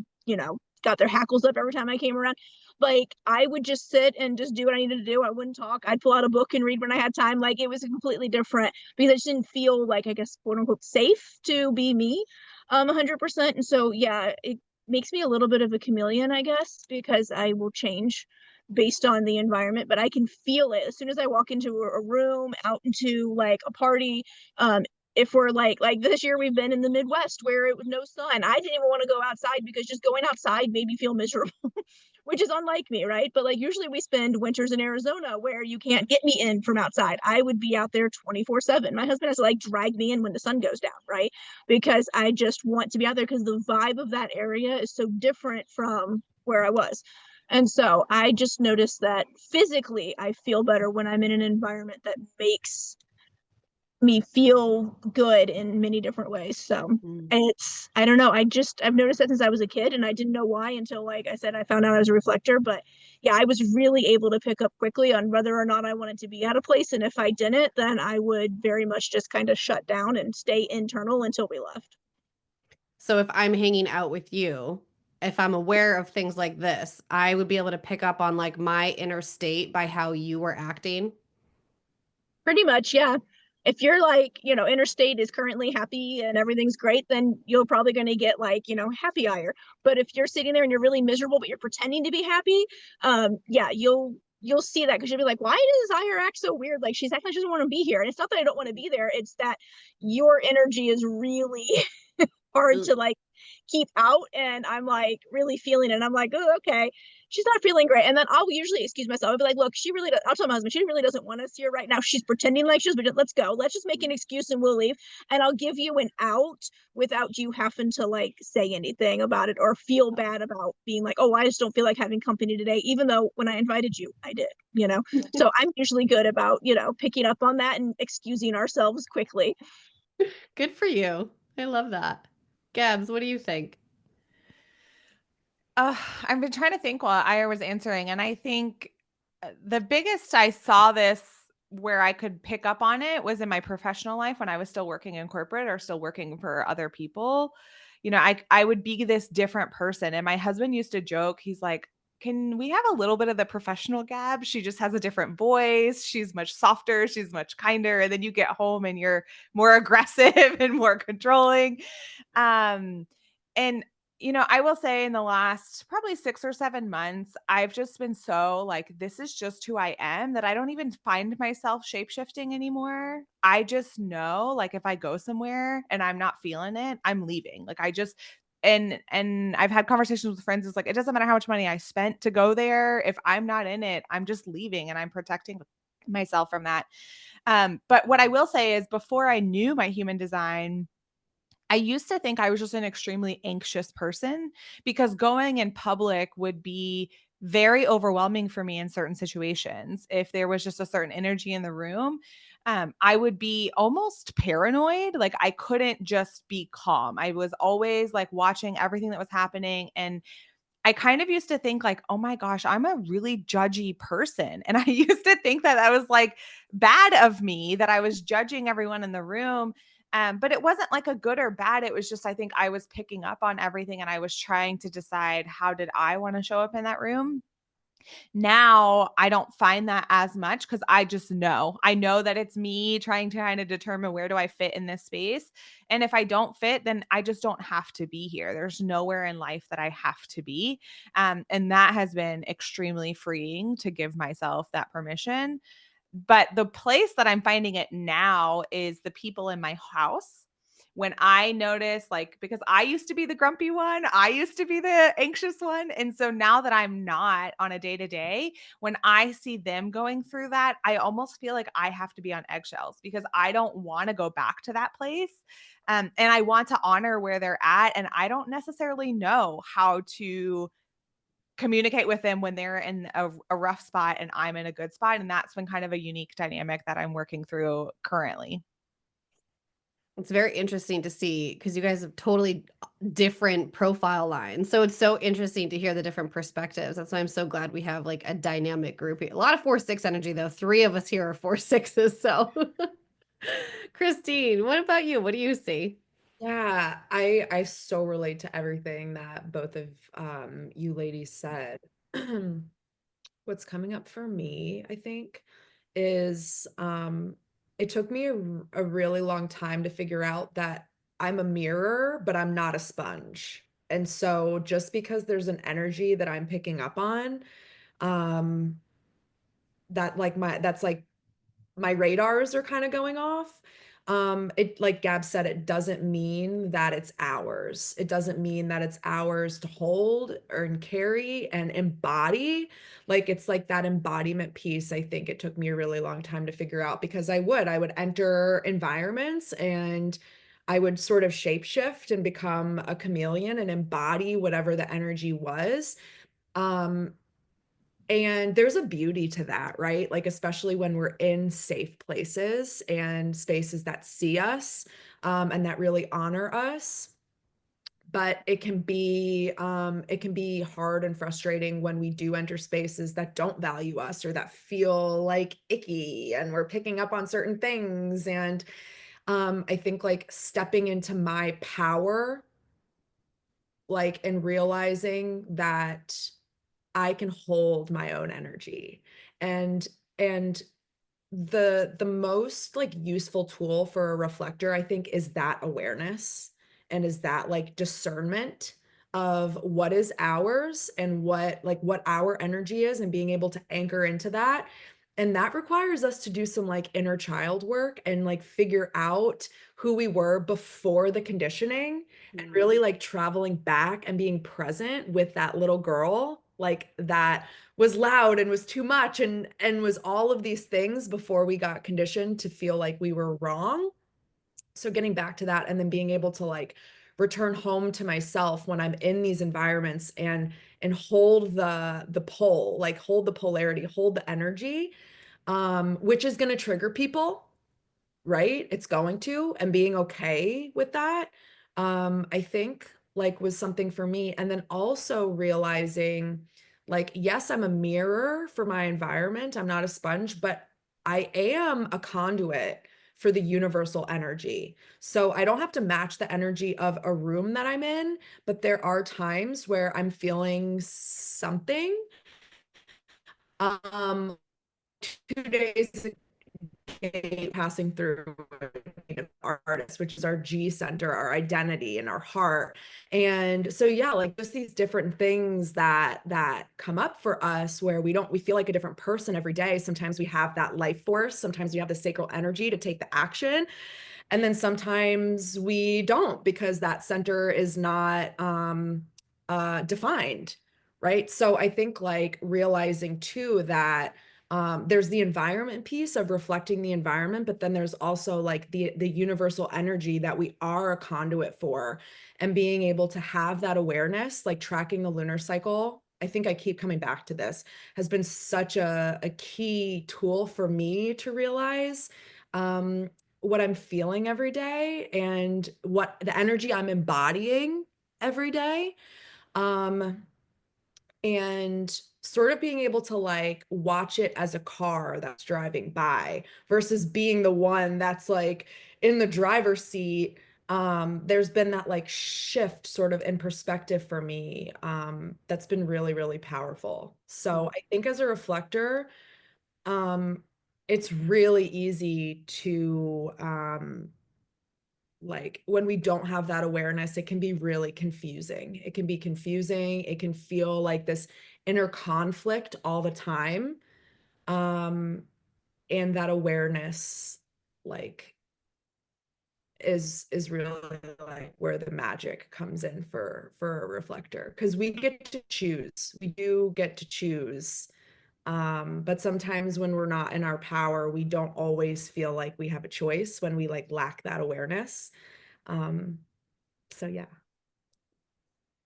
got their hackles up every time I came around. Like I would just sit and just do what I needed to do. I wouldn't talk. I'd pull out a book and read when I had time. Like it was completely different because I just didn't feel like, I guess, quote unquote safe to be me 100%. And so yeah, it makes me a little bit of a chameleon, I guess, because I will change based on the environment, but I can feel it as soon as I walk into a room, out into like a party. If we're like this year we've been in the Midwest where it was no sun. I didn't even want to go outside because just going outside made me feel miserable, which is unlike me, right? But like usually we spend winters in Arizona where you can't get me in from outside. I would be out there 24/7. My husband has to like drag me in when the sun goes down, right? Because I just want to be out there because the vibe of that area is so different from where I was. And so I just noticed that physically I feel better when I'm in an environment that makes me feel good in many different ways. So it's, I don't know, I've noticed that since I was a kid and I didn't know why until, like I said, I found out I was a reflector. But yeah, I was really able to pick up quickly on whether or not I wanted to be at a place. And if I didn't, then I would very much just kind of shut down and stay internal until we left. So if I'm hanging out with you, if I'm aware of things like this, I would be able to pick up on like my inner state by how you were acting. Pretty much, yeah. If you're like, interstate is currently happy and everything's great, then you're probably going to get like, happy ire. But if you're sitting there and you're really miserable, but you're pretending to be happy, yeah, you'll see that because you'll be like, "Why does Ire act so weird? Like she's acting like she doesn't want to be here." And it's not that I don't want to be there; it's that your energy is really hard Ugh. to like keep out. And I'm like really feeling it. And I'm like, "Oh, okay." She's not feeling great. And then I'll usually excuse myself. I'll be like, "Look, she really does." I'll tell my husband, "She really doesn't want us here right now. She's pretending like she's, but let's go. Let's just make an excuse and we'll leave." And I'll give you an out without you having to like say anything about it or feel bad about being like, "Oh, I just don't feel like having company today." Even though when I invited you, I did. So I'm usually good about, picking up on that and excusing ourselves quickly. Good for you. I love that. Gabs, what do you think? I've been trying to think while Aya was answering, and I think the biggest I saw this where I could pick up on it was in my professional life when I was still working in corporate or still working for other people. You know, I would be this different person. And my husband used to joke, he's like, can we have a little bit of the professional Gab? She just has a different voice. She's much softer. She's much kinder. And then you get home and you're more aggressive and more controlling. And you know, I will say in the last probably 6 or 7 months, I've just been so like, this is just who I am that I don't even find myself shapeshifting anymore. I just know, like, if I go somewhere and I'm not feeling it, I'm leaving. Like, I just, and I've had conversations with friends. It's like, it doesn't matter how much money I spent to go there. If I'm not in it, I'm just leaving and I'm protecting myself from that. But what I will say is before I knew my human design, I used to think I was just an extremely anxious person because going in public would be very overwhelming for me in certain situations. If there was just a certain energy in the room, I would be almost paranoid. Like I couldn't just be calm. I was always like watching everything that was happening. And I kind of used to think like, oh my gosh, I'm a really judgy person. And I used to think that that was like bad of me, that I was judging everyone in the room. But it wasn't like a good or bad. It was just, I think I was picking up on everything and I was trying to decide how did I want to show up in that room. Now I don't find that as much because I just know. I know that it's me trying to kind of determine where do I fit in this space. And if I don't fit, then I just don't have to be here. There's nowhere in life that I have to be. And that has been extremely freeing to give myself that permission. But the place that I'm finding it now is the people in my house. When I notice, like, because I used to be the grumpy one, I used to be the anxious one. And so now that I'm not on a day to day, when I see them going through that, I almost feel like I have to be on eggshells because I don't want to go back to that place. And I want to honor where they're at. And I don't necessarily know how to communicate with them when they're in a rough spot and I'm in a good spot. And that's been kind of a unique dynamic that I'm working through currently. It's very interesting to see because you guys have totally different profile lines. So it's so interesting to hear the different perspectives. That's why I'm so glad we have like a dynamic group here. A lot of 4-6 energy though. 3 of us here are 4-6s. So Kristine, what about you? What do you see? Yeah, I so relate to everything that both of you ladies said. What's coming up for me, I think, is it took me a really long time to figure out that I'm a mirror, but I'm not a sponge. And so just because there's an energy that I'm picking up on, um, that's like my radars are kind of going off. It, like Gab said, it doesn't mean that it's ours. It doesn't mean that it's ours to hold or carry and embody. Like it's like that embodiment piece. I think it took me a really long time to figure out because I would enter environments and I would sort of shapeshift and become a chameleon and embody whatever the energy was. Um, and there's a beauty to that, right? Like, especially when we're in safe places and spaces that see us, and that really honor us. But it can be hard and frustrating when we do enter spaces that don't value us or that feel like icky and we're picking up on certain things. And I think like stepping into my power, like, and realizing that I can hold my own energy. And and the most like useful tool for a reflector, I think, is that awareness and is that like discernment of what is ours and what our energy is and being able to anchor into that. And that requires us to do some like inner child work and like figure out who we were before the conditioning and really like traveling back and being present with that little girl like that was loud and was too much and was all of these things before we got conditioned to feel like we were wrong. So getting back to that and then being able to like return home to myself when I'm in these environments and hold the pull, like hold the polarity, hold the energy, which is going to trigger people, right? It's going to, and being okay with that, I think like was something for me. And then also realizing like, yes, I'm a mirror for my environment. I'm not a sponge, but I am a conduit for the universal energy. So I don't have to match the energy of a room that I'm in, but there are times where I'm feeling something. Um, 2 days passing through our artist, which is our G center, our identity and our heart. And so yeah, like just these different things that come up for us where we feel like a different person every day. Sometimes we have that life force, sometimes we have the sacral energy to take the action. And then sometimes we don't because that center is not defined, right? So I think like realizing too that there's the environment piece of reflecting the environment, but then there's also like the universal energy that we are a conduit for, and being able to have that awareness, like tracking the lunar cycle. I think I keep coming back to this, has been such a key tool for me to realize what I'm feeling every day and what the energy I'm embodying every day. Um, and sort of being able to like watch it as a car that's driving by versus being the one that's like in the driver's seat. There's been that like shift sort of in perspective for me, that's been really, really powerful. So I think as a reflector, um, it's really easy to like when we don't have that awareness, it can be really confusing. It can be confusing. It can feel like this inner conflict all the time. Um, and that awareness like is really like where the magic comes in for a reflector, because we get to choose. We do get to choose. But sometimes when we're not in our power, we don't always feel like we have a choice when we like lack that awareness. Um, so yeah.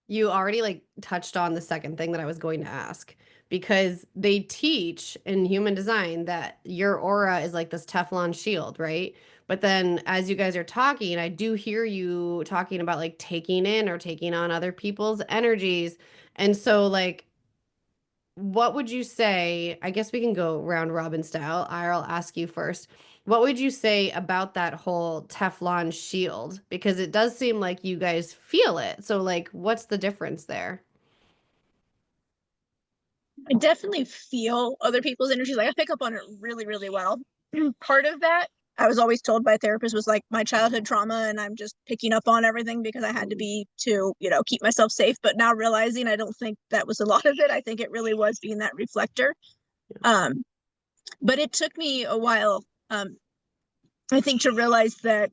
You already like touched on the second thing that I was going to ask, because they teach in human design that your aura is like this Teflon shield, right? But then as you guys are talking, I do hear you talking about like taking in or taking on other people's energies. And so like what would you say? I guess we can go round robin style. I'll ask you first. What would you say about that whole Teflon shield? Because it does seem like you guys feel it. So, like, what's the difference there? I definitely feel other people's energies. Like I pick up on it really, really well. Part of that, I was always told by therapists, was like my childhood trauma, and I'm just picking up on everything because I had to be to, keep myself safe. But now realizing I don't think that was a lot of it. I think it really was being that reflector. Um, but it took me a while. I think to realize that,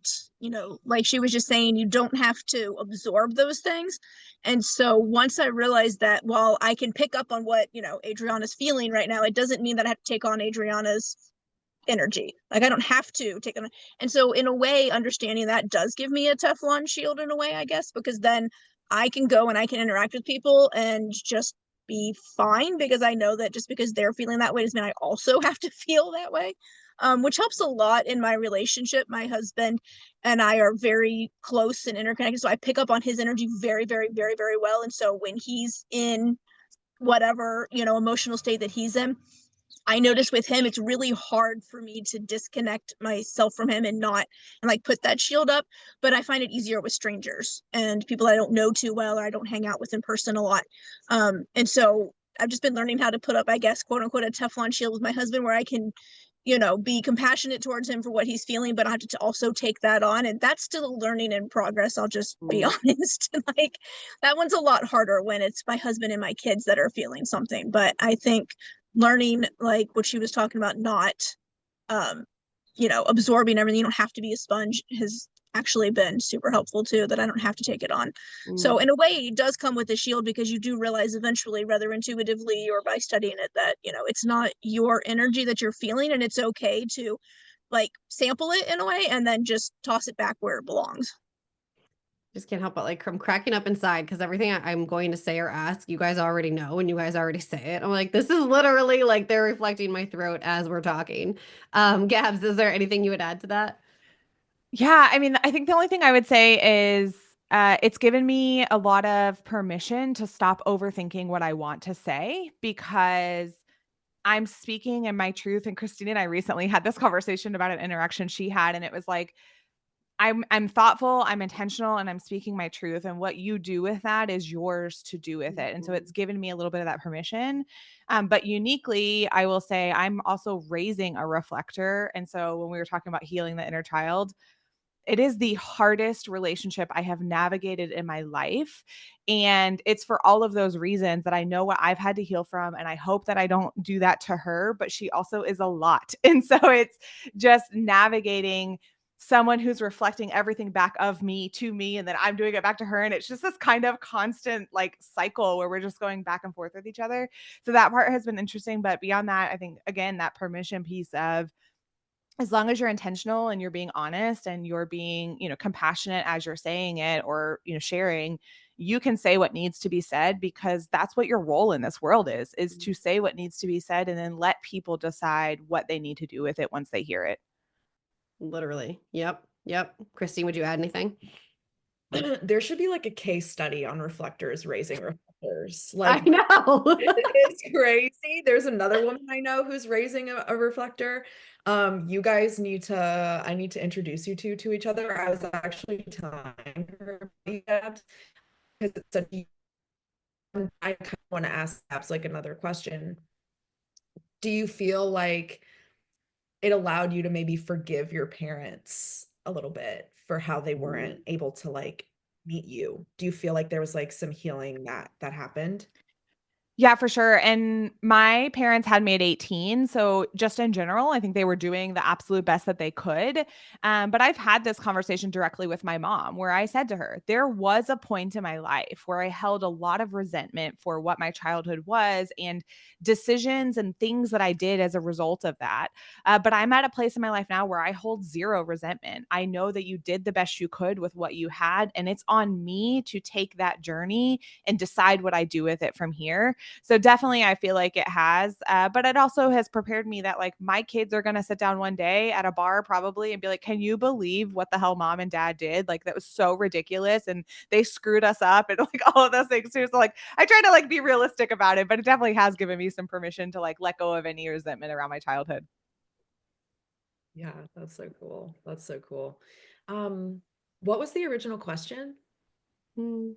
like she was just saying, you don't have to absorb those things. And so once I realized that while I can pick up on what, Adriana's feeling right now, it doesn't mean that I have to take on Adriana's energy. Like I don't have to take on. And so in a way, understanding that does give me a Teflon shield in a way, I guess, because then I can go and I can interact with people and just be fine, because I know that just because they're feeling that way doesn't mean I also have to feel that way. Which helps a lot in my relationship. My husband and I are very close and interconnected. So I pick up on his energy very, very, very, very well. And so when he's in whatever, emotional state that he's in, I notice with him, it's really hard for me to disconnect myself from him and not and like put that shield up. But I find it easier with strangers and people I don't know too well or I don't hang out with in person a lot. And so I've just been learning how to put up, I guess, quote unquote, a Teflon shield with my husband where I can, be compassionate towards him for what he's feeling, but I have to also take that on. And that's still a learning in progress. I'll just be honest. Like that one's a lot harder when it's my husband and my kids that are feeling something. But I think learning like what she was talking about, not um absorbing everything, you don't have to be a sponge, has actually been super helpful too, that I don't have to take it on. So in a way it does come with a shield, because you do realize eventually, whether intuitively or by studying it, that it's not your energy that you're feeling, and it's okay to like sample it in a way and then just toss it back where it belongs. Just can't help but like I'm cracking up inside because everything I'm going to say or ask, you guys already know and you guys already say it. I'm like, this is literally like they're reflecting my throat as we're talking. Gabs, is there anything you would add to that? Yeah, I mean, I think the only thing I would say is it's given me a lot of permission to stop overthinking what I want to say, because I'm speaking in my truth. And Kristine and I recently had this conversation about an interaction she had, and it was like, I'm thoughtful, I'm intentional, and I'm speaking my truth. And what you do with that is yours to do with it. And so it's given me a little bit of that permission. But uniquely, I will say I'm also raising a reflector. And so when we were talking about healing the inner child, it is the hardest relationship I have navigated in my life. And it's for all of those reasons that I know what I've had to heal from. And I hope that I don't do that to her, but she also is a lot. And so it's just navigating someone who's reflecting everything back of me to me, and then I'm doing it back to her. And it's just this kind of constant like cycle where we're just going back and forth with each other. So that part has been interesting. But beyond that, I think, again, that permission piece of, as long as you're intentional and you're being honest and you're being, compassionate as you're saying it, or, sharing, you can say what needs to be said, because that's what your role in this world is to say what needs to be said, and then let people decide what they need to do with it once they hear it. Literally. Yep. Yep. Kristine, would you add anything? There should be like a case study on reflectors raising reflectors. I Like, know. it's crazy. There's another woman I know who's raising a reflector. You guys need to, I need to introduce you to each other. I was actually telling her because it's such I kind of want to ask perhaps like another question. Do you feel like it allowed you to maybe forgive your parents a little bit for how they weren't able to like meet you? Do you feel like there was like some healing that happened? Yeah, for sure. And my parents had me at 18. So, just in general, I think they were doing the absolute best that they could. But I've had this conversation directly with my mom where I said to her, there was a point in my life where I held a lot of resentment for what my childhood was and decisions and things that I did as a result of that. But I'm at a place in my life now where I hold zero resentment. I know that you did the best you could with what you had. And it's on me to take that journey and decide what I do with it from here. So definitely, I feel like it has, but it also has prepared me that like my kids are going to sit down one day at a bar probably and be like, can you believe what the hell mom and dad did? Like that was so ridiculous, and they screwed us up, and like all of those things too. So like I try to like be realistic about it, but it definitely has given me some permission to like let go of any resentment around my childhood. Yeah, that's so cool. That's so cool. What was the original question? Hmm.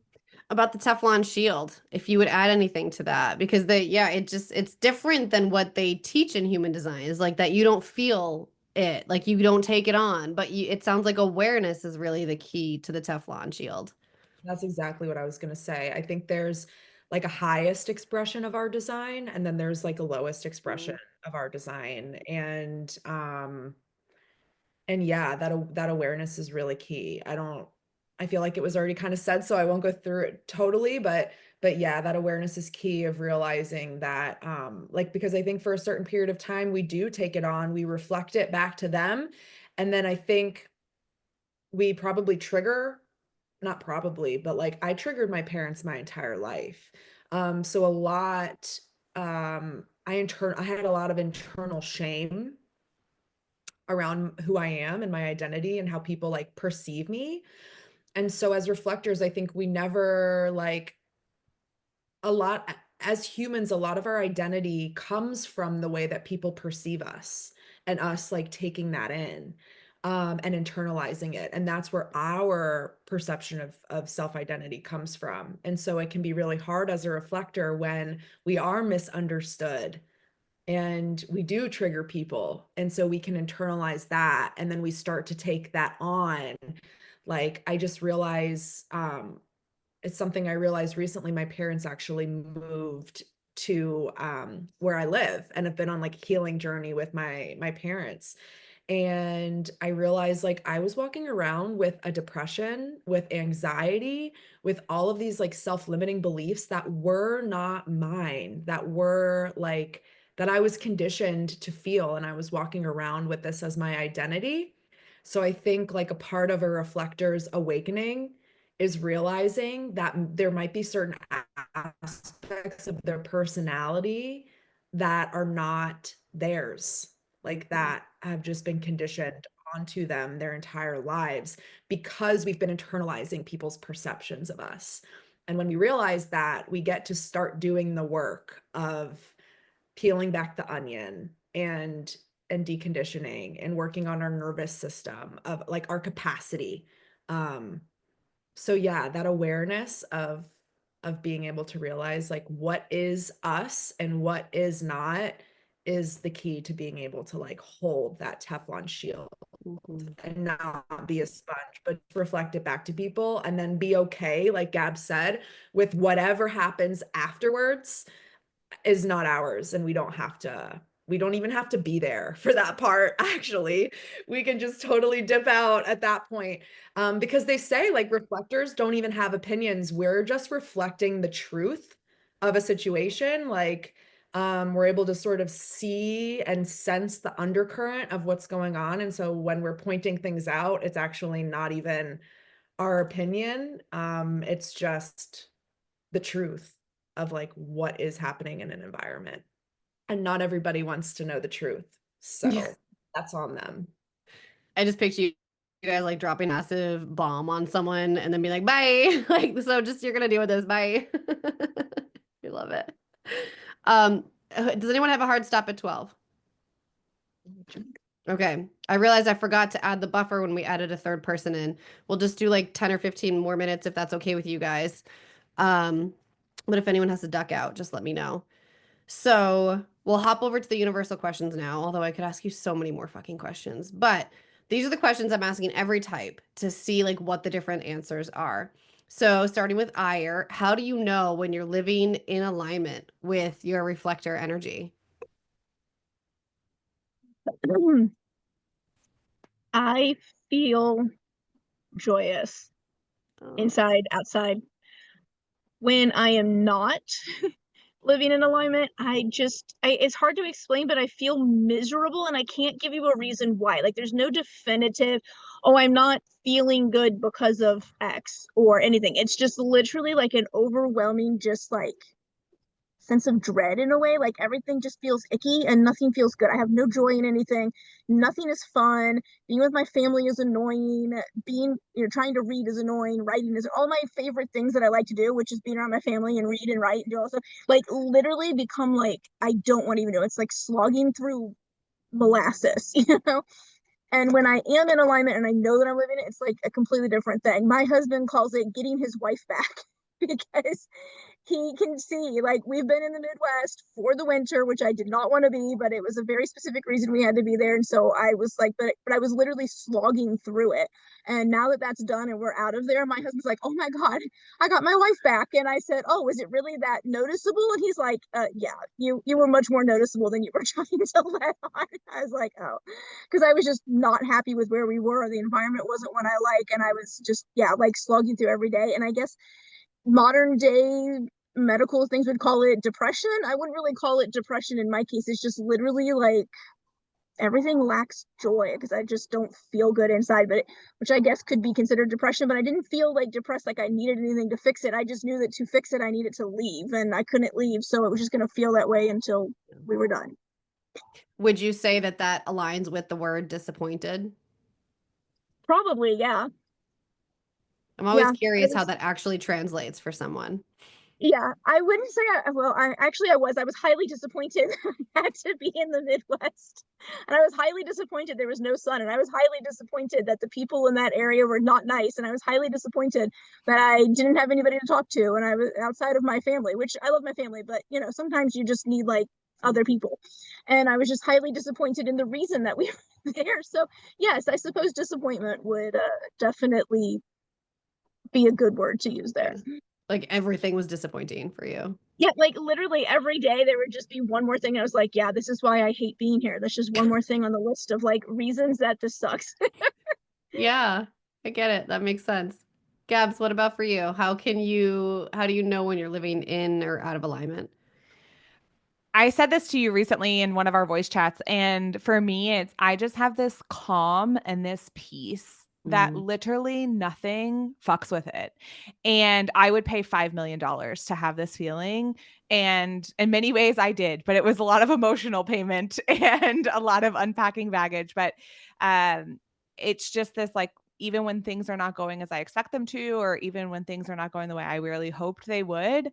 About the Teflon shield, if you would add anything to that, because it's different than what they teach in human design. Is like that you don't feel it, like you don't take it on, but it sounds like awareness is really the key to the Teflon shield. That's exactly what I was going to say. I think there's like a highest expression of our design, and then there's like a lowest expression of our design. And yeah, that awareness is really key. I feel like it was already kind of said, so I won't go through it totally, but yeah, that awareness is key of realizing that like, because I think for a certain period of time we do take it on, we reflect it back to them, and then I think we probably trigger, not probably, but like I triggered my parents my entire life. So a lot, I had a lot of internal shame around who I am and my identity and how people like perceive me. And so as reflectors, I think we never like a lot as humans, a lot of our identity comes from the way that people perceive us and us like taking that in and internalizing it. And that's where our perception of self-identity comes from. And so it can be really hard as a reflector when we are misunderstood and we do trigger people. And so we can internalize that. And then we start to take that on. Like I just realize it's something I realized recently. My parents actually moved to where I live and have been on like a healing journey with my parents. And I realized like I was walking around with a depression, with anxiety, with all of these like self-limiting beliefs that were not mine, that were like that I was conditioned to feel. And I was walking around with this as my identity. So I think like a part of a reflector's awakening is realizing that there might be certain aspects of their personality that are not theirs, like that have just been conditioned onto them their entire lives because we've been internalizing people's perceptions of us. And when we realize that, we get to start doing the work of peeling back the onion and deconditioning and working on our nervous system of like our capacity. So yeah, that awareness of being able to realize like what is us and what is not is the key to being able to like hold that Teflon shield and not be a sponge, but reflect it back to people and then be okay, like Gab said, with whatever happens afterwards is not ours, and we don't even have to be there for that part. Actually, we can just totally dip out at that point, because they say like reflectors don't even have opinions. We're just reflecting the truth of a situation. Like, we're able to sort of see and sense the undercurrent of what's going on, and so when we're pointing things out, it's actually not even our opinion. It's just the truth of like what is happening in an environment. And not everybody wants to know the truth. So that's on them. I just picture you guys like dropping massive bomb on someone and then be like, bye. Like, so just you're gonna deal with this. Bye. We love it. Does anyone have a hard stop at 12? Okay. I realized I forgot to add the buffer when we added a third person in. We'll just do like 10 or 15 more minutes if that's okay with you guys. But if anyone has to duck out, just let me know. So we'll hop over to the universal questions now, although I could ask you so many more fucking questions. But these are the questions I'm asking every type to see like what the different answers are. So starting with Eir, how do you know when you're living in alignment with your reflector energy? I feel joyous inside, outside. When I am not living in alignment, it's hard to explain, but I feel miserable and I can't give you a reason why. Like there's no definitive, oh, I'm not feeling good because of X or anything. It's just literally like an overwhelming, just like sense of dread in a way. Like everything just feels icky and nothing feels good. I have no joy in anything. Nothing is fun. Being with my family is annoying. Being, trying to read is annoying. Writing is all my favorite things that I like to do, which is being around my family and read and write and do all stuff. Like literally become like, I don't want to even know. It's like slogging through molasses, And when I am in alignment and I know that I'm living it, it's like a completely different thing. My husband calls it getting his wife back because he can see, like, we've been in the Midwest for the winter, which I did not want to be, but it was a very specific reason we had to be there. And so I was like, but I was literally slogging through it. And now that that's done and we're out of there, my husband's like, oh my God, I got my wife back. And I said, oh, is it really that noticeable? And he's like, yeah, you were much more noticeable than you were trying to let on. I was like, oh, because I was just not happy with where we were. The environment wasn't what I like. And I was just, yeah, like slogging through every day. And I guess modern day medical things would call it depression. I wouldn't really call it depression in my case. It's just literally like everything lacks joy because I just don't feel good inside, but which I guess could be considered depression, but I didn't feel like depressed, like I needed anything to fix it. I just knew that to fix it, I needed to leave and I couldn't leave. So it was just going to feel that way until we were done. Would you say that that aligns with the word disappointed? Probably, yeah. I'm always Yeah. curious how that actually translates for someone. Yeah, I wouldn't say I was highly disappointed I had to be in the Midwest. And I was highly disappointed there was no sun. And I was highly disappointed that the people in that area were not nice. And I was highly disappointed that I didn't have anybody to talk to. And I was outside of my family, which I love my family, but sometimes you just need like other people. And I was just highly disappointed in the reason that we were there. So yes, I suppose disappointment would definitely be a good word to use there. Yeah. Like everything was disappointing for you. Yeah, like literally every day there would just be one more thing. I was like, yeah, this is why I hate being here. That's just one more thing on the list of like reasons that this sucks. Yeah, I get it. That makes sense. Gabs, what about for you? How do you know when you're living in or out of alignment? I said this to you recently in one of our voice chats, and for me, I just have this calm and this peace that literally nothing fucks with it. And I would pay $5 million to have this feeling. And in many ways I did, but it was a lot of emotional payment and a lot of unpacking baggage. But it's just this like, even when things are not going as I expect them to, or even when things are not going the way I really hoped they would,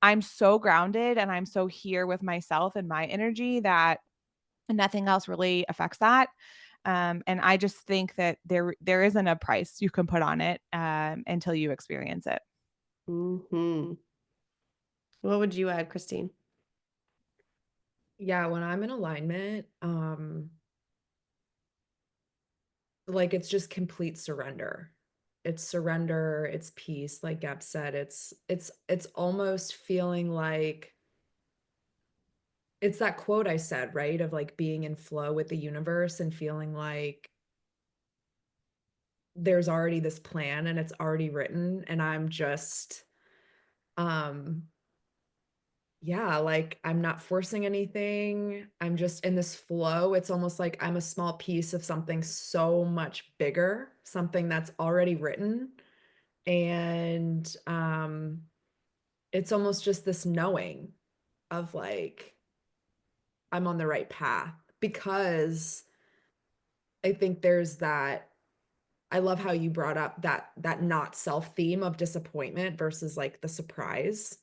I'm so grounded and I'm so here with myself and my energy that nothing else really affects that. And I just think that there isn't a price you can put on it until you experience it. Mm-hmm. What would you add, Kristine? Yeah, when I'm in alignment, like it's just complete surrender. It's surrender, it's peace, like Gab said. It's almost feeling like it's that quote I said, right? Of like being in flow with the universe and feeling like there's already this plan and it's already written and I'm just um yeah, like I'm not forcing anything. I'm just in this flow. It's almost like I'm a small piece of something so much bigger, something that's already written. And it's almost just this knowing of like I'm on the right path because I think there's that I love how you brought up that not self theme of disappointment versus like the surprise.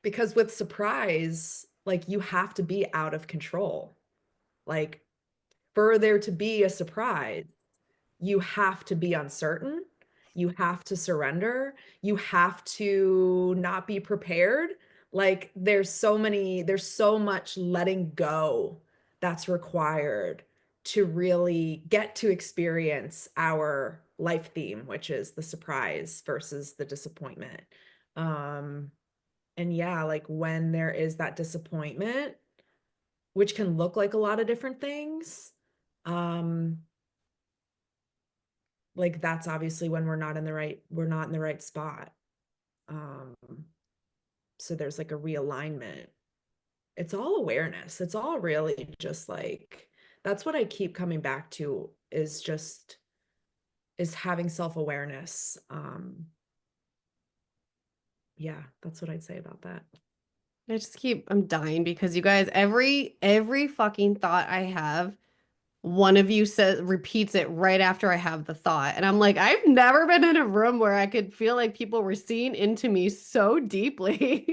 Because with surprise, like you have to be out of control. Like for there to be a surprise, you have to be uncertain. You have to surrender. You have to not be prepared. Like there's so much letting go that's required to really get to experience our life theme, which is the surprise versus the disappointment. Um, and yeah, like when there is that disappointment, which can look like a lot of different things, um, like that's obviously when we're not in the right spot. Um, so there's like a realignment. It's all awareness. It's all really just like that's what I keep coming back to is having self-awareness. Yeah, that's what I'd say about that. I'm dying because you guys, every fucking thought I have, one of you says repeats it right after I have the thought. And I'm like, I've never been in a room where I could feel like people were seeing into me so deeply.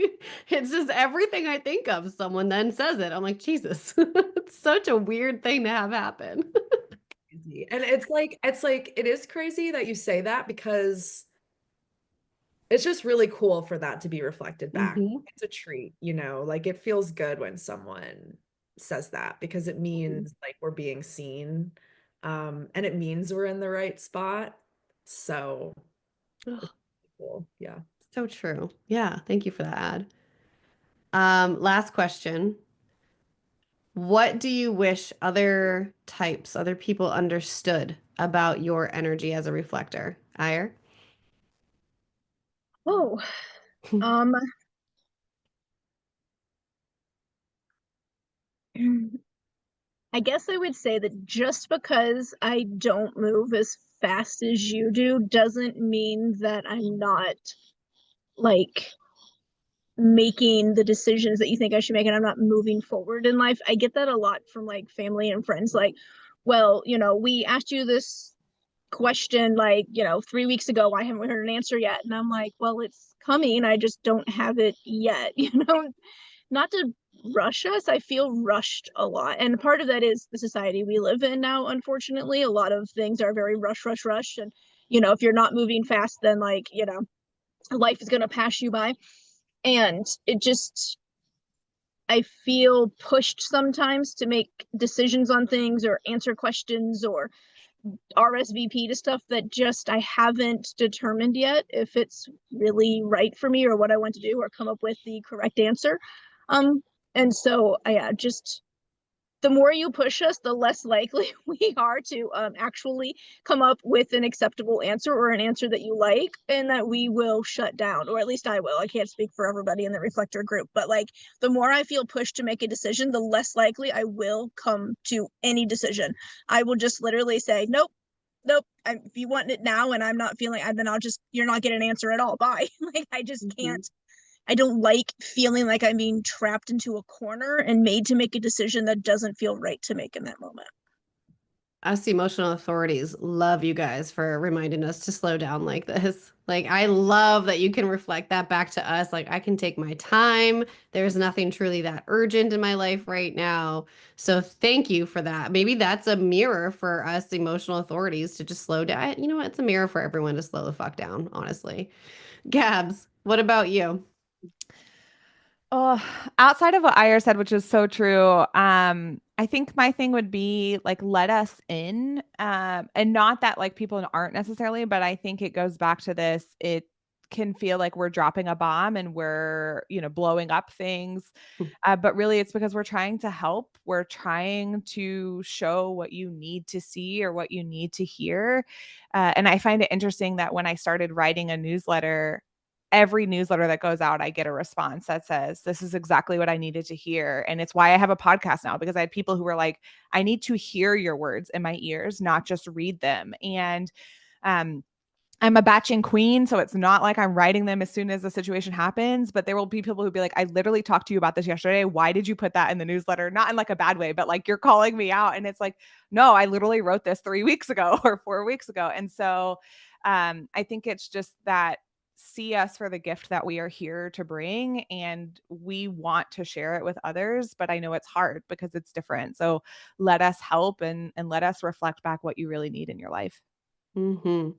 It's just everything I think of, someone then says it. I'm like, Jesus, it's such a weird thing to have happen. And it's like it is crazy that you say that because it's just really cool for that to be reflected back. Mhm. It's a treat, you know, like it feels good when someone says that because it means like we're being seen. And it means we're in the right spot. So Oh, it's cool. Yeah. so true. Yeah, thank you for that ad. Last question. What do you wish other people understood about your energy as a reflector? Ire? Oh, um, I guess I would say that just because I don't move as fast as you do doesn't mean that I'm not like making the decisions that you think I should make and I'm not moving forward in life. I get that a lot from like family and friends like, well, we asked you this question like, 3 weeks ago. Why haven't we heard an answer yet? And I'm like, well, it's coming. I just don't have it yet, not to rush us. I feel rushed a lot. And part of that is the society we live in now, unfortunately. A lot of things are very rush, rush, rush. And, if you're not moving fast, then like, life is going to pass you by. And it just, I feel pushed sometimes to make decisions on things or answer questions or RSVP to stuff that just I haven't determined yet if it's really right for me or what I want to do or come up with the correct answer. Um, and so yeah, just the more you push us, the less likely we are to actually come up with an acceptable answer or an answer that you like, and that we will shut down, or at least I will. I can't speak for everybody in the reflector group, but like the more I feel pushed to make a decision, the less likely I will come to any decision. I will just literally say, nope, nope. If you want it now and I'm not feeling, then you're not getting an answer at all. Bye. Like I just can't. I don't like feeling like I'm being trapped into a corner and made to make a decision that doesn't feel right to make in that moment. us emotional authorities love you guys for reminding us to slow down like this. Like, I love that you can reflect that back to us. Like, I can take my time. There's nothing truly that urgent in my life right now. So, thank you for that. Maybe that's a mirror for us emotional authorities to just slow down. You know what? It's a mirror for everyone to slow the fuck down, honestly. Gabs, what about you? Oh, outside of what Aya said, which is so true, I think my thing would be like let us in. And not that like people aren't necessarily, but I think it goes back to this. It can feel like we're dropping a bomb and we're, blowing up things. But really it's because we're trying to help. We're trying to show what you need to see or what you need to hear. And I find it interesting that when I started writing a newsletter, every newsletter that goes out, I get a response that says, this is exactly what I needed to hear. And it's why I have a podcast now, because I had people who were like, I need to hear your words in my ears, not just read them. And um, I'm a batching queen, so it's not like I'm writing them as soon as the situation happens, but there will be people who be like, I literally talked to you about this yesterday. Why did you put that in the newsletter? Not in like a bad way, but like you're calling me out. And it's like, no, I literally wrote this 3 weeks ago or 4 weeks ago. And so I think it's just that see us for the gift that we are here to bring, and we want to share it with others, but I know it's hard because it's different. So let us help and let us reflect back what you really need in your life. Hmm.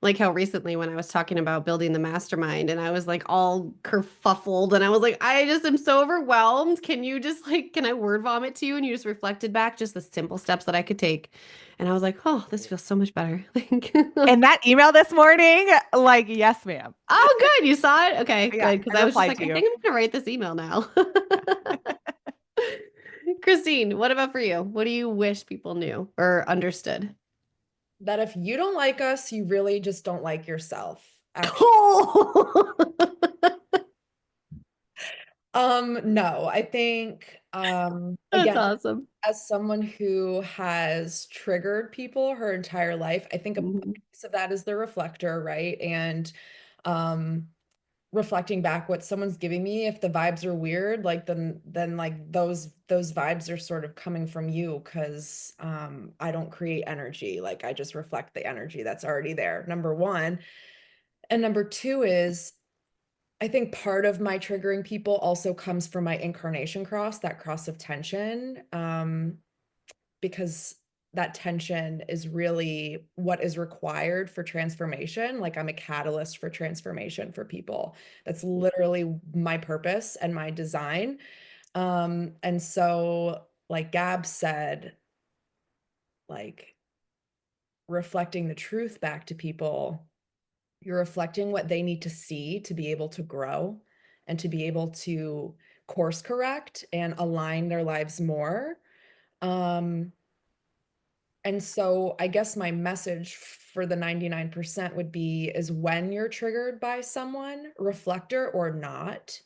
Like how recently when I was talking about building the mastermind and I was like all kerfuffled and I was like, I just am so overwhelmed. Can you just like, can I word vomit to you? And you just reflected back just the simple steps that I could take. And I was like, oh, this feels so much better. Like, And that email this morning, like, yes, ma'am. oh, good. You saw it? Okay, Yeah, good. Because I I was just replied like, to I you. think I'm gonna write this email now. Kristine, what about for you? What do you wish people knew or understood? That if you don't like us, you really just don't like yourself. Actually, Oh, no, I think, that's again, awesome. as someone who has triggered people her entire life, I think a Mhm. piece of that is the reflector, right? And um, reflecting back what someone's giving me, if the vibes are weird, like then like those vibes are sort of coming from you because I don't create energy. Like I just reflect the energy that's already there, number one. And number two is I think part of my triggering people also comes from my incarnation cross, that cross of tension, because that tension is really what is required for transformation. Like I'm a catalyst for transformation for people. That's literally my purpose and my design. And so, like Gab said, like reflecting the truth back to people, you're reflecting what they need to see to be able to grow and to be able to course correct and align their lives more. Um, and so I guess my message for the 99% would be is when you're triggered by someone, reflector or not,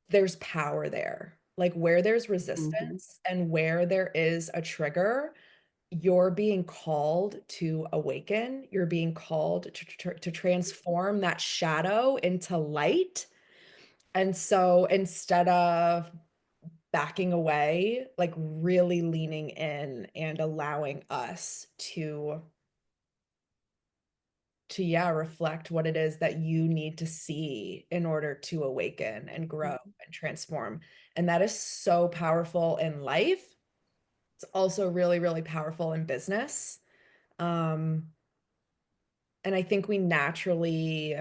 there's power there. Like where there's Mhm. resistance and where there is a trigger, you're being called to awaken. You're being called to transform that shadow into light. And so instead of backing away, like really leaning in and allowing us to yeah, reflect what it is that you need to see in order to awaken and grow and transform. And that is so powerful in life. It's also really, really powerful in business. Um, and I think we naturally,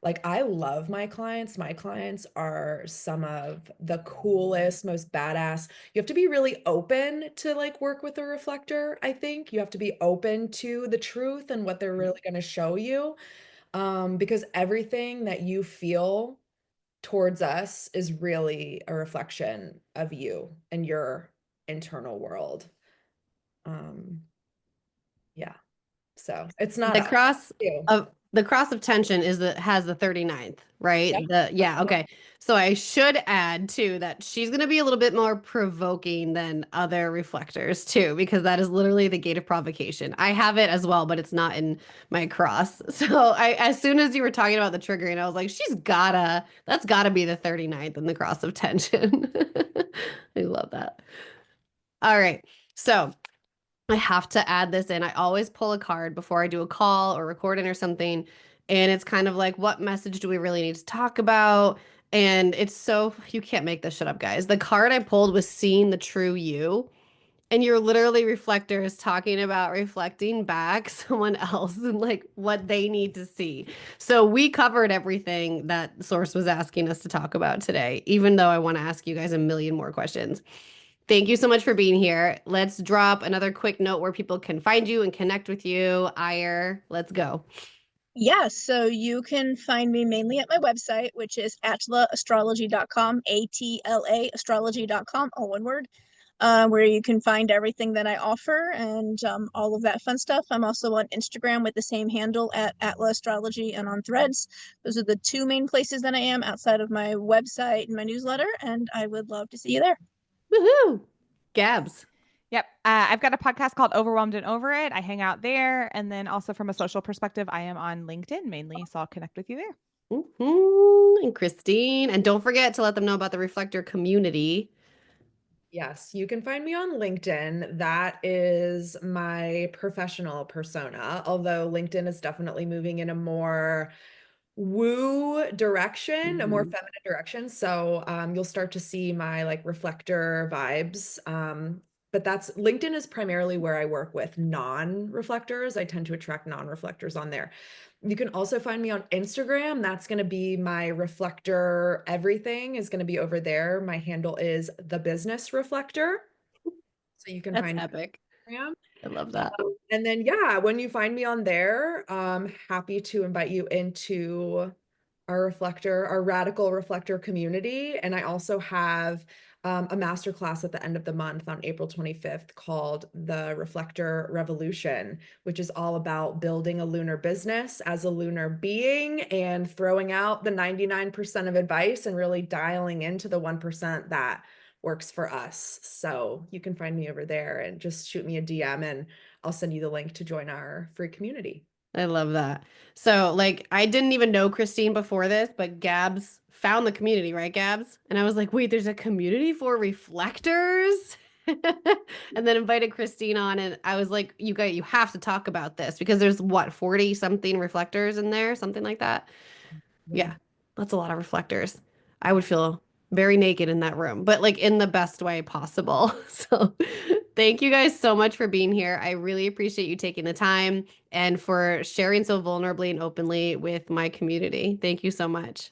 like, I love my clients. My clients are some of the coolest, most badass. You have to be really open to like work with a reflector, I think. You have to be open to the truth and what they're really going to show you. Because everything that you feel towards us is really a reflection of you and your internal world. Um, yeah. So it's not The us, cross you. the cross of tension is the has the 39th, right? Yeah. The That's yeah, the one. okay. So I should add too that she's going to be a little bit more provoking than other reflectors too, because that is literally the gate of provocation. I have it as well, but it's not in my cross. So I as soon as you were talking about the triggering, I was like, that's gotta be the 39th in the cross of tension. I love that. All right. So I have to add this in. I always pull a card before I do a call or recording or something. And it's kind of like, what message do we really need to talk about? And it's so, you can't make this shit up, guys. The card I pulled was seeing the true you. And you're literally reflectors talking about reflecting back someone else and like what they need to see. So we covered everything that Source was asking us to talk about today, even though I want to ask you guys a million more questions. Thank you so much for being here. Let's drop another quick note where people can find you and connect with you. Ire, let's go. Yeah, so you can find me mainly at my website, which is atlaastrology.com, ATLA astrology.com, all one word, where you can find everything that I offer and all of that fun stuff. I'm also on Instagram with the same handle at Atla Astrology and on Threads. Those are the two main places that I am outside of my website and my newsletter, and I would love to see you there. Woohoo! Gabs. Yep. I've got a podcast called Overwhelmed and Over It. I hang out there. And then also from a social perspective, I am on LinkedIn mainly. So I'll connect with you there. And Kristine. And don't forget to let them know about the Reflector community. Yes, you can find me on LinkedIn. That is my professional persona, although LinkedIn is definitely moving in a more woo direction, a more feminine direction. So you'll start to see my like reflector vibes. But that's LinkedIn is primarily where I work with non-reflectors. I tend to attract non-reflectors on there. You can also find me on Instagram. That's going to be my reflector. Everything is going to be over there. My handle is the business reflector. So you can That's find epic. Instagram. I love that. And then, yeah, when you find me on there, happy to invite you into our radical reflector community. And I also have a masterclass at the end of the month on April 25th called the Reflector Revolution, which is all about building a lunar business as a lunar being and throwing out the 99% of advice and really dialing into the 1% that works for us. So you can find me over there and just shoot me a DM and I'll send you the link to join our free community. I love that. So, like, I didn't even know Kristine before this, but Gabs found the community, right, Gabs? And I was like, wait, there's a community for reflectors? And then invited Kristine on, and I was like, you have to talk about this because there's what, 40 something reflectors in there, something like that. Yeah. Yeah, that's a lot of reflectors. I would feel very naked in that room, but like in the best way possible. So thank you guys so much for being here. I really appreciate you taking the time and for sharing so vulnerably and openly with my community. Thank you so much.